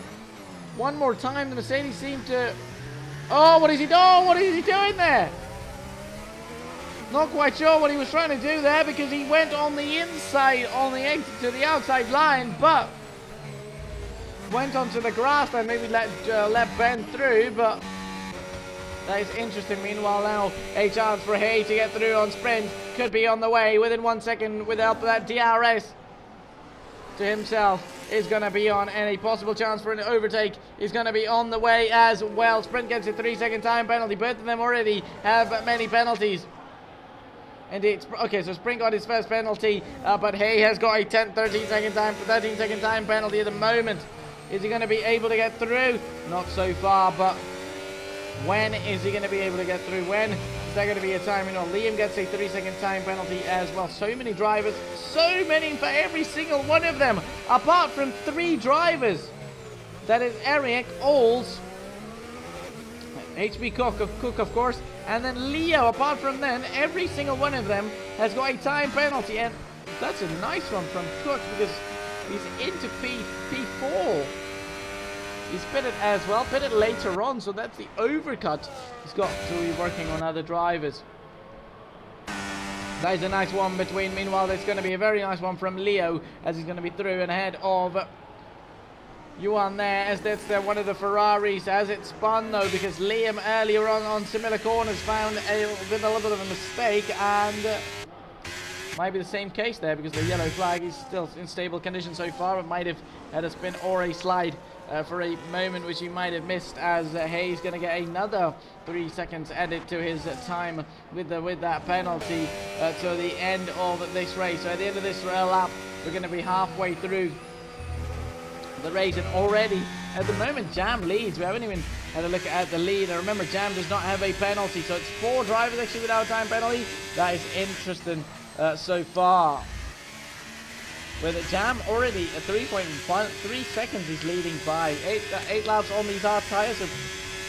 One more time, the Mercedes seem to... what is he doing? What is he doing there? Not quite sure what he was trying to do there, because he went on the inside, on the exit to the outside line, but went onto the grass and maybe let Ben through, but... That is interesting. Meanwhile, now a chance for Hay to get through on Sprint. Could be on the way within 1 second with the help of that DRS to himself. Is going to be on, and a possible chance for an overtake is going to be on the way as well. Sprint gets a 3-second time penalty. Both of them already have many penalties. Indeed. Okay, so Sprint got his first penalty, but Hay has got a 13-second time penalty at the moment. Is he going to be able to get through? Not so far, but... when is he going to be able to get through? When is there going to be a time? Liam gets a 3-second time penalty as well. So many drivers, so many for every single one of them, apart from 3 drivers. That is Eric, Ols, HB Cook of course, and then Leo. Apart from then, every single one of them has got a time penalty, and that's a nice one from Cook, because he's into P4. He's pitted as well, pitted later on, so that's the overcut he's got to be working on other drivers. That is a nice one between. Meanwhile, there's going to be a very nice one from Leo, as he's going to be through and ahead of Yuan there, as that's one of the Ferraris as it spun though, because Liam earlier on similar corners found a little bit of a mistake, and might be the same case there, because the yellow flag is still in stable condition so far. It might have had a spin or a slide for a moment, which he might have missed, as Hayes going to get another 3 seconds added to his time with that penalty to the end of this race. So at the end of this lap, we're going to be halfway through the race, and already at the moment Jam leads. We haven't even had a look at the lead. And remember, Jam does not have a penalty, so it's 4 drivers actually without a time penalty. That is interesting so far. With Jam already at 3 seconds, he's leading by 8 laps on these hard tyres. So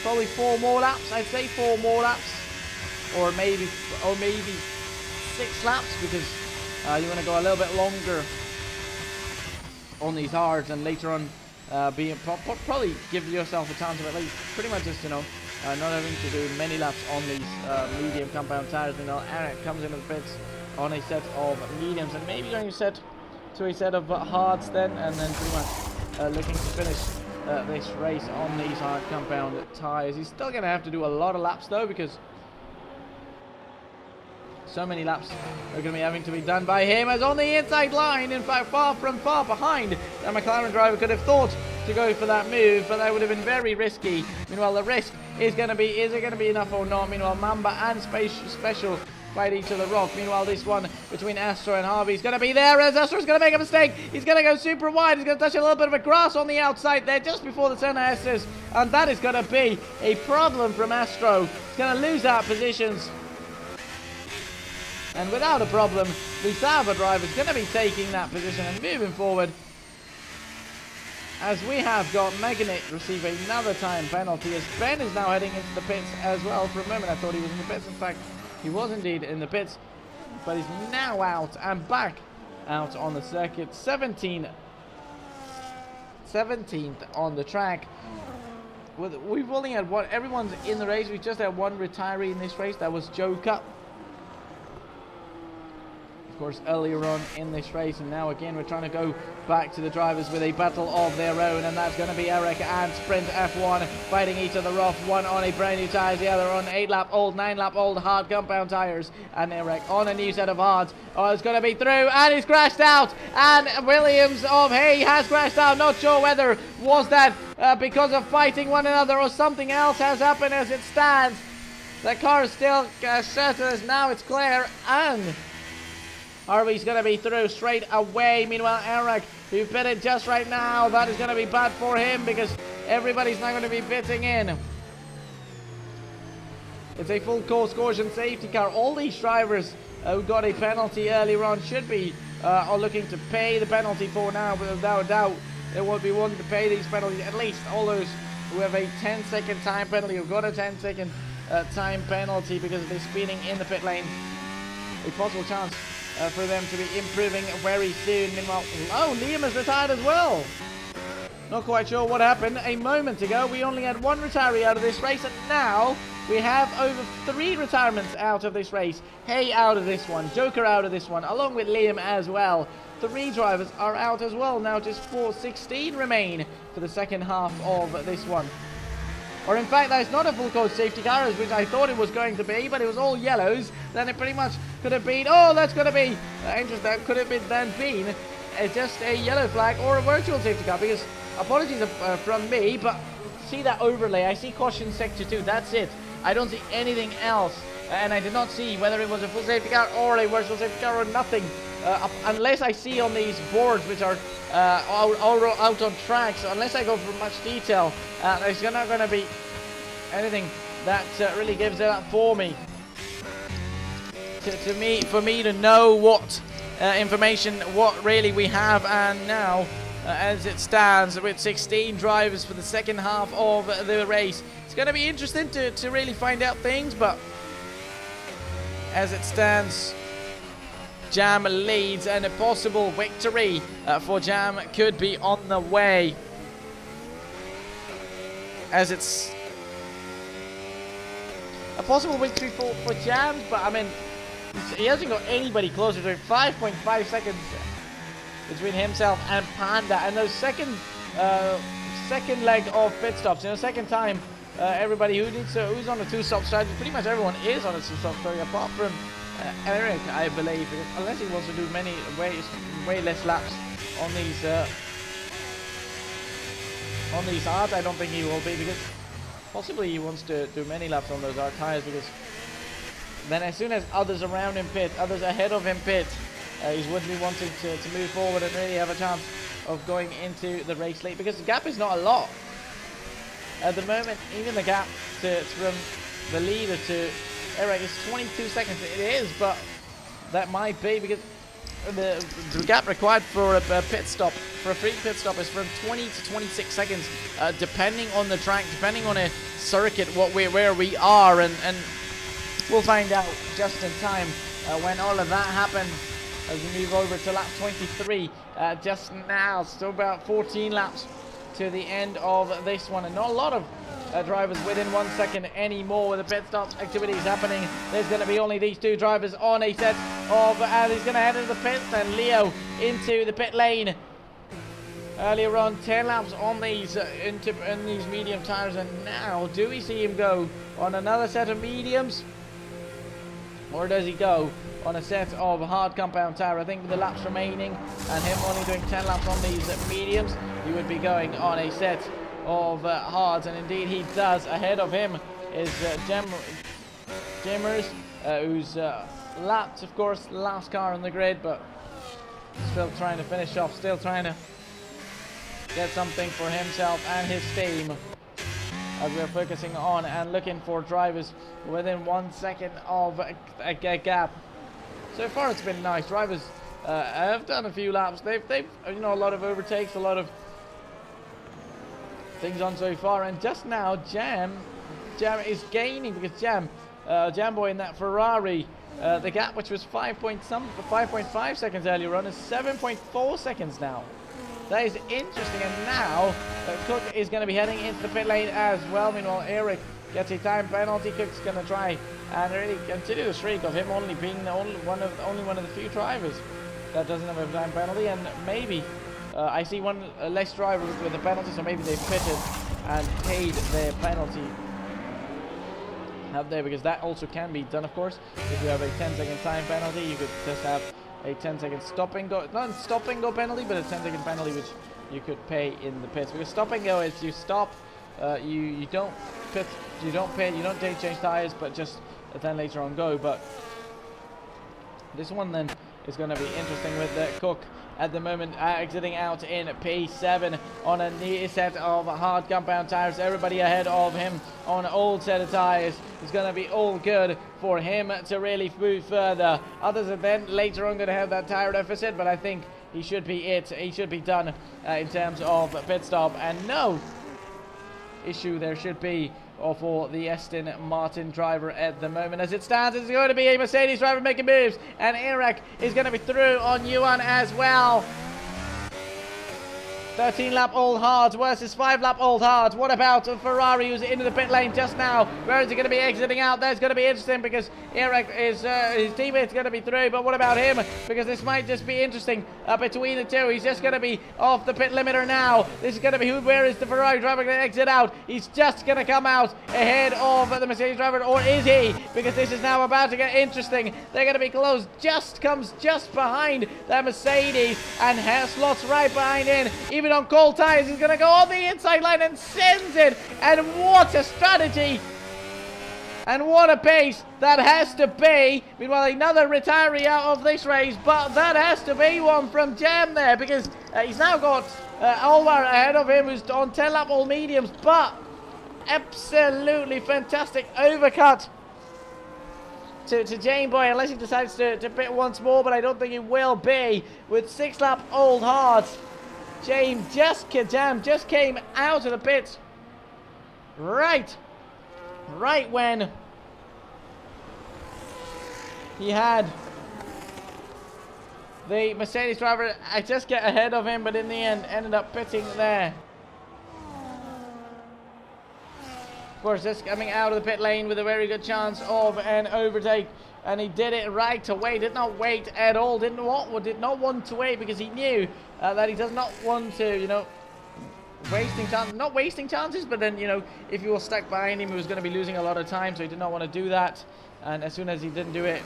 probably 4 more laps. I'd say 4 more laps, or maybe 6 laps, because you want to go a little bit longer on these hards, and later on probably give yourself a chance of at least pretty much just not having to do many laps on these medium compound tires. Eric comes into the pits on a set of mediums, and maybe going to a set of hards then, and then pretty much looking to finish this race on these hard compound tires. He's still going to have to do a lot of laps though, because so many laps are going to be having to be done by him, as on the inside line, in fact far behind, the McLaren driver could have thought to go for that move, but that would have been very risky. Meanwhile, the risk is going to be, is it going to be enough or not? Meanwhile, Mamba and Special fight each other off. Meanwhile, this one between Astro and Harvey is going to be there, as Astro's going to make a mistake. He's going to go super wide. He's going to touch a little bit of a grass on the outside there just before the center S's, and that is going to be a problem from Astro. He's going to lose out positions, and without a problem, the Sauber driver is going to be taking that position and moving forward. as we have got Meganit receive another time penalty, as Ben is now heading into the pits as well. For a moment I thought he was in the pits. In fact, he was indeed in the pits, but he's now out and back out on the circuit. 17th on the track. We've only had one, everyone's in the race. We just had one retiree in this race, that was Joe Cup. Of course, earlier on in this race, and now again we're trying to go back to the drivers with a battle of their own, and that's going to be Eric and Sprint F1 fighting each other off, one on a brand new tyres, the other on 9-lap-old hard compound tyres, and Eric on a new set of hards. Oh, it's going to be through, and he's crashed out, and Williams of Hay has crashed out. Not sure whether was that because of fighting one another or something else has happened. As it stands, the car is still certain as now it's clear, and Harvey's going to be through straight away. Meanwhile, Eric, who pitted just right now, that is going to be bad for him because everybody's now going to be pitting in. It's a full course caution safety car. All these drivers who got a penalty earlier on should be are looking to pay the penalty for now, but without doubt they will be wanting to pay these penalties. At least all those who have a 10-second time penalty, who got a 10-second time penalty because of their speeding in the pit lane. A possible chance for them to be improving very soon. Meanwhile, oh, Liam has retired as well. Not quite sure what happened. A moment ago, we only had one retiree out of this race, and now we have over 3 retirements out of this race. Hay out of this one, Joker out of this one, along with Liam as well. 3 drivers are out as well. Now just 16 remain for the second half of this one. Or in fact, that's not a full course safety car, which I thought it was going to be, but it was all yellows. Then it pretty much could have been, oh, that's going to be interesting. That could have been just a yellow flag or a virtual safety car, because apologies from me, but see that overlay. I see caution sector 2. That's it. I don't see anything else, and I did not see whether it was a full safety car or a virtual safety car or nothing, unless I see on these boards, which are out on tracks. Unless I go for much detail, there's not going to be anything that really gives it up for me. For me to know what information, what really we have. And now, as it stands, with 16 drivers for the second half of the race, it's going to be interesting to really find out things. But as it stands, Jam leads, and a possible victory for Jam could be on the way. As it's a possible victory for Jam, but I mean, he hasn't got anybody closer to 5.5 seconds between himself and Panda. And those second leg of pit stops, second time, everybody who's on a 2-stop strategy, pretty much everyone is on a 2-stop strategy, apart from Eric, I believe, unless he wants to do way less laps on these hard. I don't think he will be, because possibly he wants to do many laps on those hard tires, because then as soon as others around him pit, others ahead of him pit, he would be wanting to move forward and really have a chance of going into the race late, because the gap is not a lot at the moment. Even the gap from the leader to Eric is 22 seconds. It is, but that might be because the gap required for a pit stop, for a free pit stop, is from 20 to 26 seconds, depending on the track, depending on a circuit, where we are, and we'll find out just in time when all of that happens as we move over to lap 23 just now. Still about 14 laps to the end of this one, and not a lot of drivers within 1 second anymore with the pit stop activities happening. There's going to be only these 2 drivers on a set of, and he's going to head into the pits, and Leo into the pit lane. Earlier on, 10 laps on these in these medium tires, and now do we see him go on another set of mediums, or does he go on a set of hard compound tire? I think with the laps remaining and him only doing 10 laps on these mediums, he would be going on a set of hards, and indeed he does. Ahead of him is Jimmers, who's lapped, of course, last car on the grid, but still trying to finish off, still trying to get something for himself and his team, as we're focusing on and looking for drivers within 1 second of a gap. So far it's been nice. Drivers have done a few laps. They've a lot of overtakes, a lot of things on so far. And just now, Jam is gaining because Jam Boy in that Ferrari, the gap which was 5.5 seconds earlier on is 7.4 seconds now. That is interesting. And now Cook is going to be heading into the pit lane as well. Meanwhile, Eric gets a time penalty. Cook's going to try and really continue the streak of him only being only one of the few drivers that doesn't have a time penalty. And maybe I see one less driver with a penalty, so maybe they pitted and paid their penalty out there, because that also can be done, of course. If you have a 10-second time penalty, you could just have a 10-second stop and go, not stop and go penalty, but a 10-second penalty which you could pay in the pits. Because stop and go is you stop, you don't pit, you don't pit, you don't change tires, but just then later on go. But this one then is going to be interesting with Cook at the moment exiting out in P7 on a new set of hard compound tires. Everybody ahead of him on an old set of tires. It's going to be all good for him to really move further. Others are then later on going to have that tire deficit, but I think he should be he should be done in terms of pit stop. And no issue there should be for the Aston Martin driver at the moment. As it stands, it's going to be a Mercedes driver making moves, and Eric is going to be through on Yuan as well. 13-lap old hards versus 5-lap old hards. What about Ferrari, who's into the pit lane just now? Where is he going to be exiting out? That's going to be interesting because Eric is his teammate's going to be through. But what about him? Because this might just be interesting between the two. He's just going to be off the pit limiter now. This is going to be where is the Ferrari driver going to exit out? He's just going to come out ahead of the Mercedes driver, or is he? Because this is now about to get interesting. They're going to be close. Comes just behind that Mercedes, and slots right behind in. Even on cold tires, he's going to go on the inside line and sends it. And what a strategy, and what a pace that has to be. Meanwhile, another retiree out of this race, but that has to be one from Jam there, because he's now got Alvar ahead of him, who's on 10-lap all mediums. But absolutely fantastic overcut to Jam Boy, unless he decides to pit once more, but I don't think he will be, with 6-lap old hards. Jam just came out of the pits right when he had the Mercedes driver just get ahead of him, but in the end ended up pitting there. Of course, just coming out of the pit lane with a very good chance of an overtake, and he did it right away. Did not wait at all. Did not want to wait, because he knew that he does not want to, not wasting chances. But then, if he was stuck behind him, he was going to be losing a lot of time, so he did not want to do that. And as soon as he didn't do it,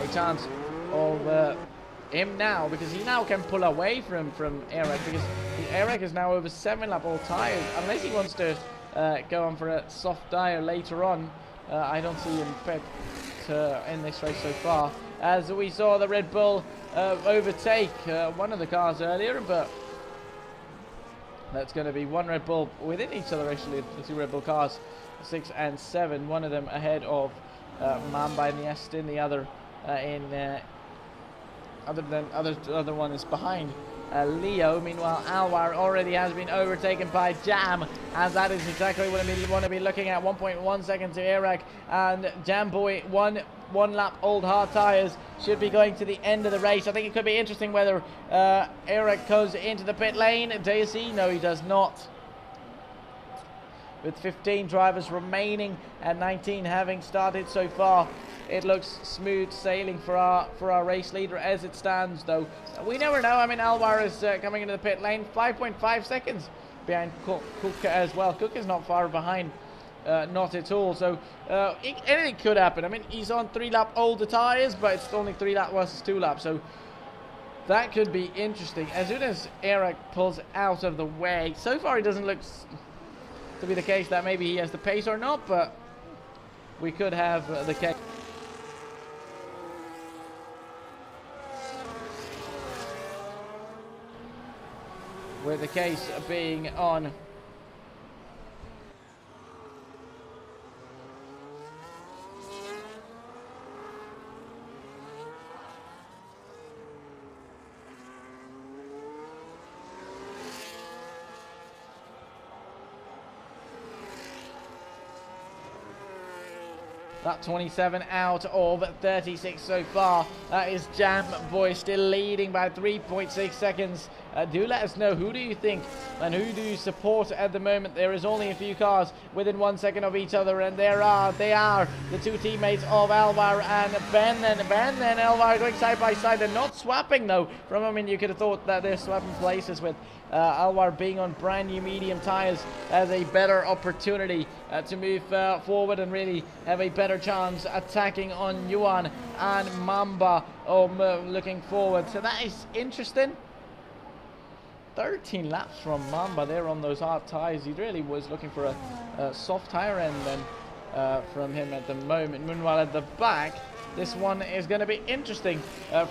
a chance of him now, because he now can pull away from Eric, because Eric is now over 7-lap old tires. Unless he wants to go on for a soft tire later on, I don't see him pit in this race so far. As we saw the Red Bull overtake one of the cars earlier, but that's going to be one Red Bull within each other, actually, the two Red Bull cars, 6 and 7, one of them ahead of Mamba in the Aston, the other other one is behind Leo. Meanwhile, Alvar already has been overtaken by Jam, and that is exactly what we want to be looking at. 1.1 seconds to Eric, and Jam Boy one lap old hard tires should be going to the end of the race. I think it could be interesting whether Eric goes into the pit lane. Does he? No, he does not. With 15 drivers remaining and 19 having started so far, it looks smooth sailing for our race leader as it stands, though. We never know. I mean, Alvar is coming into the pit lane, 5.5 seconds behind Cook as well. Cook is not far behind, not at all. So anything could happen. I mean, he's on 3-lap older tires, but it's only 3 lap versus 2 laps. So that could be interesting. As soon as Eric pulls out of the way, so far it doesn't look to be the case that maybe he has the pace or not, but we could have the case. With the case being on That 27 out of 36 so far. That is Jam Boy still leading by 3.6 seconds. Do let us know, who do you think and who do you support at the moment? There is only a few cars within 1 second of each other, and they are the two teammates of Alvar and Ben. And Ben and Alvar going side by side. They're not swapping though. From a minute you could have thought that they're swapping places, with Alvar being on brand new medium tires as a better opportunity to move forward and really have a better chance attacking on Yuan and Mamba looking forward. So that is interesting. 13 laps from Mamba there on those hard tires. He really was looking for a soft tire end then from him at the moment. Meanwhile at the back, this one is going to be interesting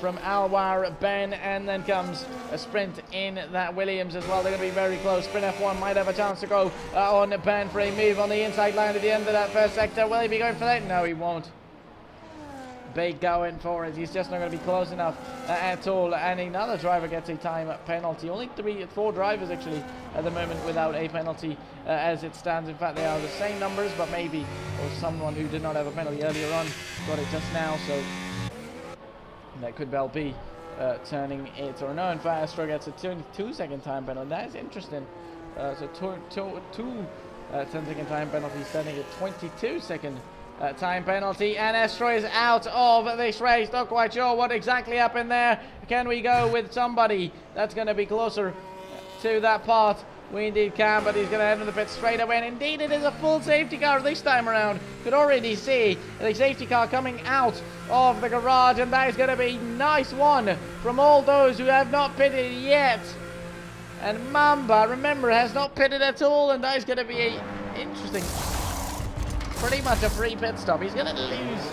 from Alvar, Ben, and then comes a sprint in that Williams as well. They're going to be very close. Sprint F1 might have a chance to go on Ben for a move on the inside line at the end of that first sector. Will he be going for that? No, he won't. Big going for it. He's just not going to be close enough at all. And another driver gets a time penalty. Only 4 drivers actually at the moment without a penalty as it stands. In fact, they are the same numbers, but maybe or someone who did not have a penalty earlier on got it just now. So that could well be turning it. Or no, in fact, Astro gets a 2-second time penalty. That is interesting. So two 10-second time penalties, turning a 22-second time penalty, and Estra is out of this race. Not quite sure what exactly happened there. Can we go with somebody that's going to be closer to that part? We indeed can, but he's going to head into the pit straight away, and indeed it is a full safety car this time around. Could already see the safety car coming out of the garage, and that is going to be a nice one from all those who have not pitted yet. And Mamba, remember, has not pitted at all, and that is going to be a interesting, pretty much a free pit stop. He's going to lose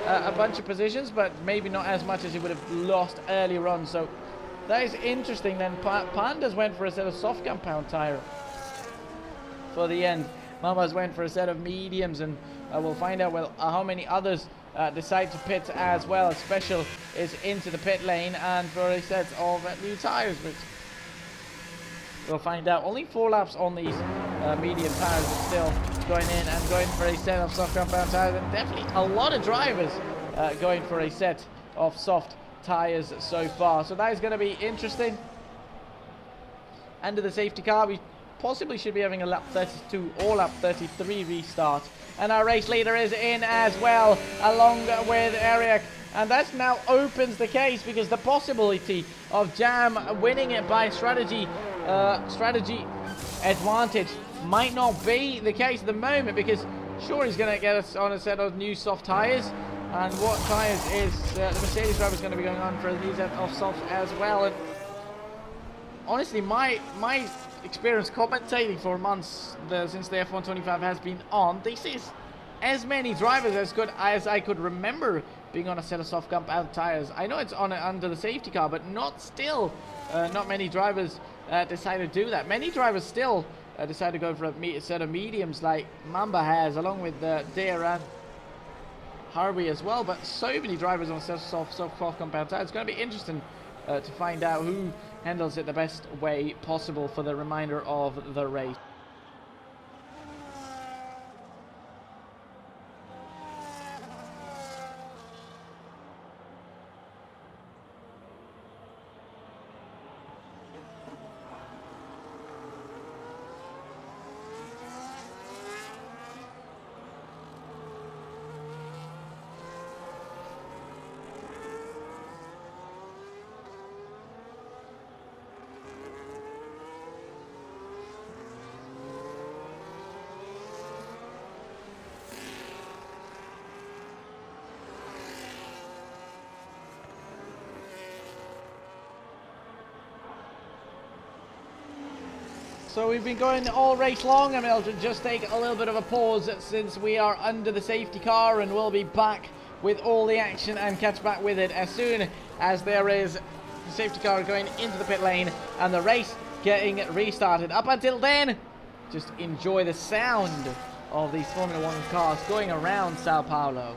a bunch of positions, but maybe not as much as he would have lost earlier on. So that is interesting. Then Pandas went for a set of soft compound tire for the end. Mamas went for a set of mediums, and we'll find out how many others decide to pit as well. Special is into the pit lane and for a set of new tires, which we'll find out. Only 4 laps on these medium tires, but still going in and going for a set of soft compound tires, and definitely a lot of drivers going for a set of soft tires so far. So that is going to be interesting. Under the safety car, we possibly should be having a lap 32 or lap 33 restart, and our race leader is in as well, along with Eric. And that now opens the case, because the possibility of Jam winning it by strategy advantage might not be the case at the moment, because sure, he's going to get us on a set of new soft tires. And what tires is the Mercedes driver is going to be going on for a new set of soft as well. And honestly, my experience commentating for months since the F1 25 has been on, this is as many drivers as good as I could remember being on a set of soft compound tires. I know it's on under the safety car, but not many drivers decide to do that. Many drivers still decide to go for a set of mediums like Mamba has, along with Dare and Harvey as well. But so many drivers on a set of soft compound tires. It's going to be interesting to find out who handles it the best way possible for the remainder of the race. So we've been going all race long, and I'll just take a little bit of a pause since we are under the safety car, and we'll be back with all the action and catch back with it as soon as there is the safety car going into the pit lane and the race getting restarted. Up until then, just enjoy the sound of these Formula 1 cars going around Sao Paulo.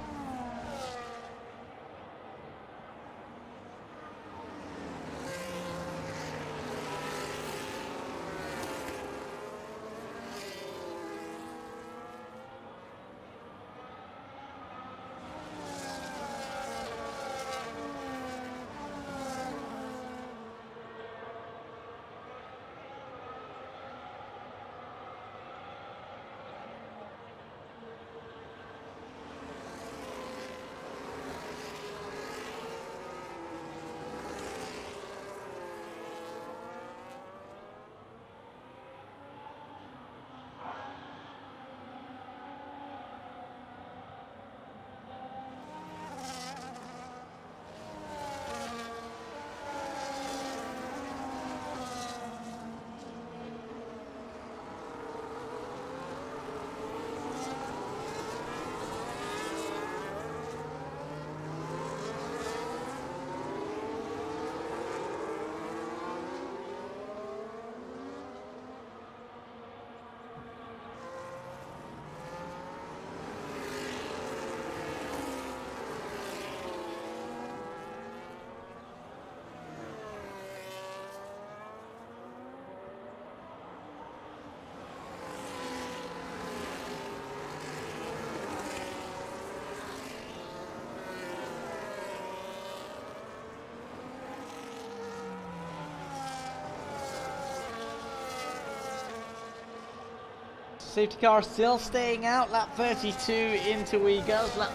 safety car still staying out. Lap 32 into we go. Lap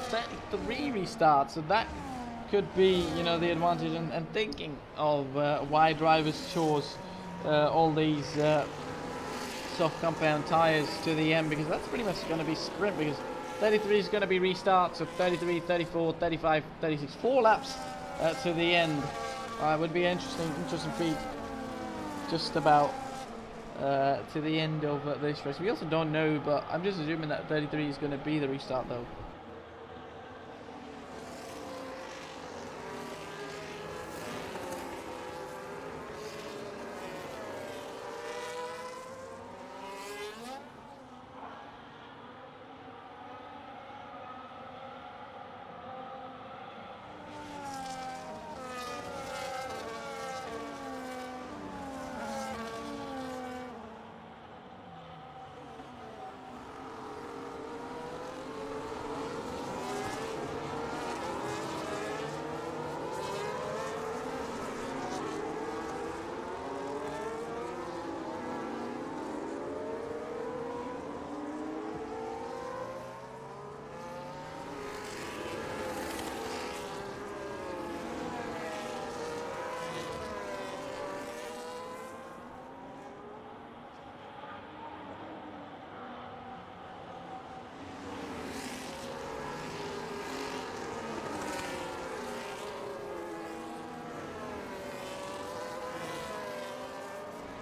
33 restart. So that could be, you know, the advantage, and thinking of why drivers chose all these soft compound tires to the end, because that's pretty much going to be sprint, because 33 is going to be restart, so 33, 34, 35, 36, 4 laps to the end. Would be an interesting feat just about to the end of this race. We also don't know, but I'm just assuming that 33 is going to be the restart though.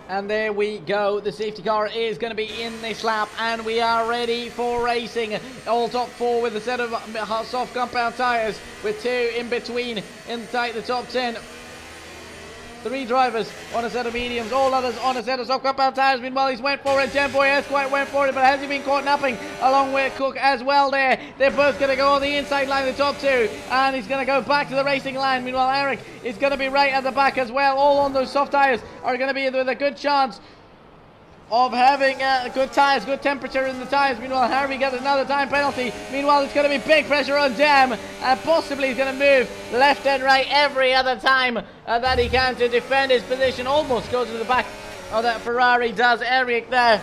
And there we go. The safety car is going to be in this lap, and we are ready for racing. All top 4 with a set of soft compound tyres, with 2 in between inside the top 10. 3 drivers on a set of mediums, all others on a set of soft compound tyres. Meanwhile, he's went for it. Temboy has quite went for it, but has he been caught napping along with Cook as well there? They're both going to go on the inside line, the top 2, and he's going to go back to the racing line. Meanwhile, Eric is going to be right at the back as well. All on those soft tyres are going to be with a good chance of having good tyres, good temperature in the tyres. Meanwhile, Harvey gets another time penalty. Meanwhile, it's going to be big pressure on Dam, and possibly he's going to move left and right every other time that he can to defend his position. Almost goes to the back of that Ferrari, does Eric there.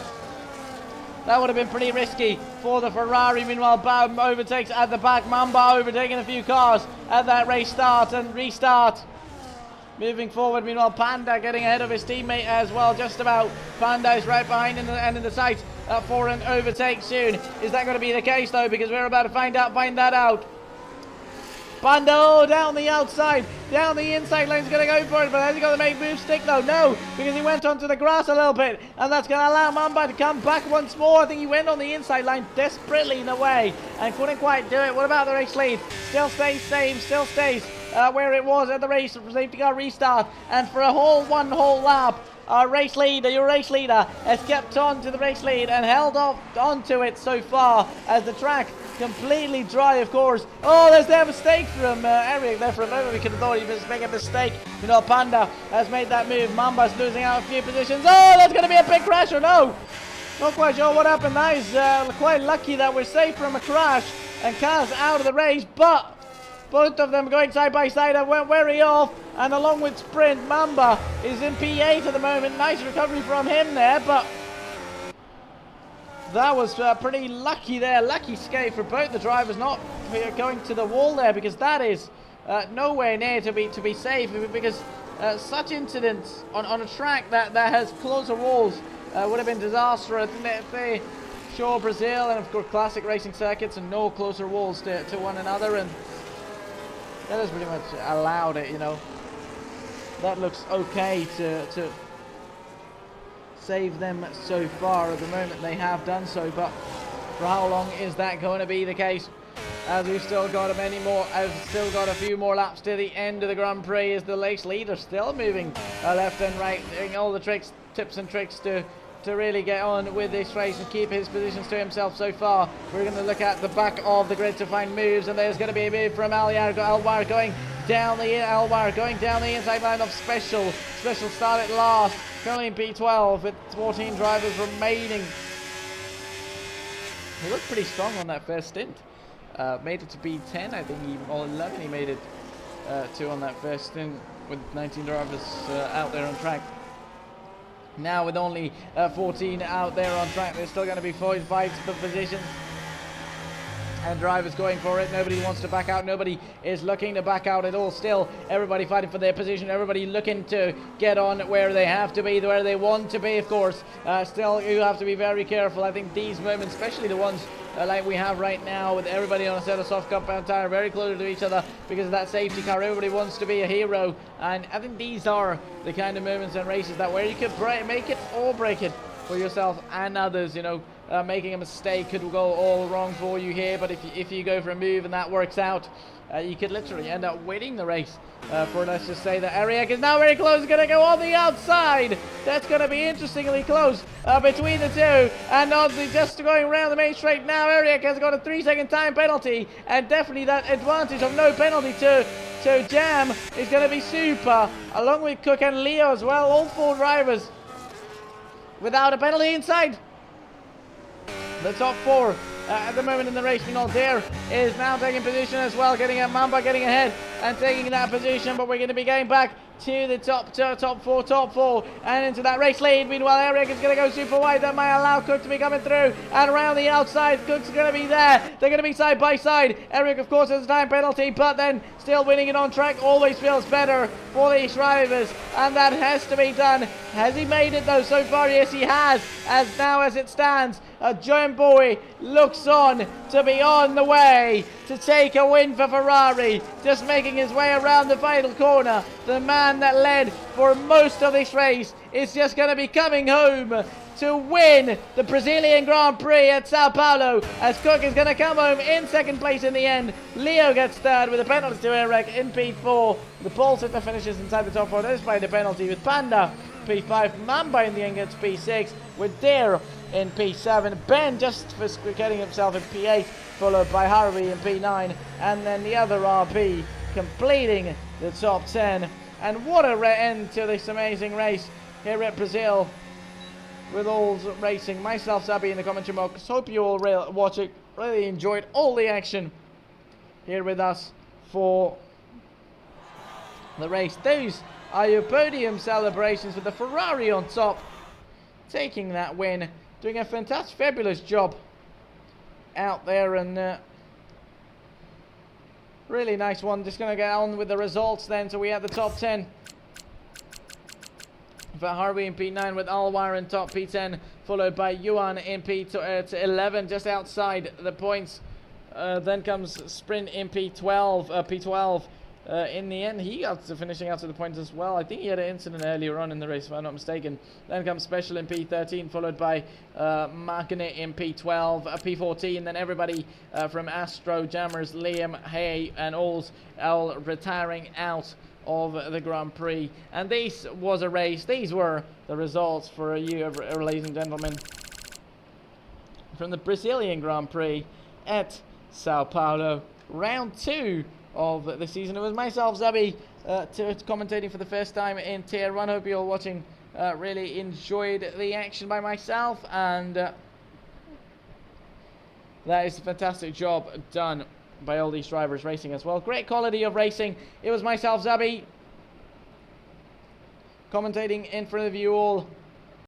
That would have been pretty risky for the Ferrari. Meanwhile, Baum overtakes at the back. Mamba overtaking a few cars at that race start and restart. Moving forward, meanwhile, Panda getting ahead of his teammate as well, just about. Panda is right behind in the sight for an overtake soon. Is that going to be the case, though? Because we're about to find that out. Panda, down the outside, down the inside lane, he's going to go for it, but has he got to make move stick, though? No, because he went onto the grass a little bit, and that's going to allow Mamba to come back once more. I think he went on the inside line desperately in a way, and couldn't quite do it. What about the race lead? Still stays same, still stays where it was at the race safety car restart, and for one whole lap, our race leader, your race leader, has kept on to the race lead and held off onto it so far, as the track completely dry, of course. Oh, there's that mistake from Eric there. For a moment we could have thought he was making a mistake. You know, Panda has made that move. Mamba's losing out a few positions. Oh, that's going to be a big crash, or no? Not quite sure what happened. That is quite lucky that we're safe from a crash, and Kaz out of the race, but both of them going side by side and went very off, and along with Sprint, Mamba is in P8 at the moment. Nice recovery from him there, but that was pretty lucky there. Lucky skate for both the drivers, not going to the wall there, because that is nowhere near to be safe, because such incidents on a track that has closer walls would have been disastrous. Sure, Brazil and of course classic racing circuits and no closer walls to one another, and that has pretty much allowed it, you know. That looks okay to save them so far. At the moment they have done so, but for how long is that going to be the case? As we've still got a few more laps to the end of the Grand Prix, as the race leader still moving left and right, doing all the tips and tricks to really get on with this race and keep his positions to himself so far. We're going to look at the back of the grid to find moves, and there's going to be a move from Alwar going down the inside line of Special. Special started last, currently in P12 with 14 drivers remaining. He looked pretty strong on that first stint. Made it to P10, I think, or 11 he made it to on that first stint with 19 drivers out there on track. Now with only 14 out there on track, there's still going to be fights for positions. And drivers going for it. Nobody wants to back out. Nobody is looking to back out at all. Still, everybody fighting for their position. Everybody looking to get on where they have to be, where they want to be, of course. Still, you have to be very careful. I think these moments, especially the ones like we have right now, with everybody on a set of soft compound tire very close to each other because of that safety car. Everybody wants to be a hero. And I think these are the kind of moments and races that where you could make it or break it for yourself and others, you know. Making a mistake could go all wrong for you here, but if you go for a move and that works out, you could literally end up winning the race. For let's just say that Eric is now very close, going to go on the outside. That's going to be interestingly close between the two, and just going around the main straight now. Eric has got a 3-second time penalty, and definitely that advantage of no penalty to Jam is going to be super, along with Cook and Leo as well. All 4 drivers without a penalty inside the top 4 at the moment in the race. Dare is now taking position as well, getting at Mamba, getting ahead and taking that position, but we're going to be going back to the top four, and into that race lead. Meanwhile, Eric is going to go super wide. That might allow Cook to be coming through, and around the outside, Cook's going to be there. They're going to be side by side. Eric, of course, has a time penalty, but then still winning it on track always feels better for these drivers, and that has to be done. Has he made it though so far? Yes, he has. As it stands, John Boy looks on to be on the way to take a win for Ferrari, just making his way around the final corner. The man that led for most of this race is just going to be coming home to win the Brazilian Grand Prix at Sao Paulo, as Cook is going to come home in second place in the end. Leo gets third with a penalty to Eric in P4. The pole sitter finishes inside the top 4 despite the penalty, with Panda P5, Mamba in the end gets P6, with Dare in P7, Ben just for getting himself in P8, followed by Harvey in P9, and then the other RP completing the top 10. And what a end to this amazing race here at Brazil with all racing. Myself, Zabi, in the commentary box. Hope you all watch it. Really enjoyed all the action here with us for the race. Those are your podium celebrations with the Ferrari on top, taking that win, doing a fantastic, fabulous job out there, and really nice one. Just going to get on with the results then. So we had the top 10 for Harvey in P9, with Alwar in top P10, followed by Yuan in P11, just outside the points. Then comes Sprint in P12. In the end, he got to finishing out to the points as well. I think he had an incident earlier on in the race, if I'm not mistaken. Then comes Special in P13, followed by Magnet in P12, P14. Then everybody from Astro, Jammers, Liam, Hay, and all retiring out of the Grand Prix. And this was a race. These were the results for you, ladies and gentlemen, from the Brazilian Grand Prix at Sao Paulo, round 2 of the season. It was myself, Zabi, commentating for the first time in Tier 1. Hope you all watching really enjoyed the action by myself, and that is a fantastic job done by all these drivers racing as well. Great quality of racing. It was myself, Zabi, commentating in front of you all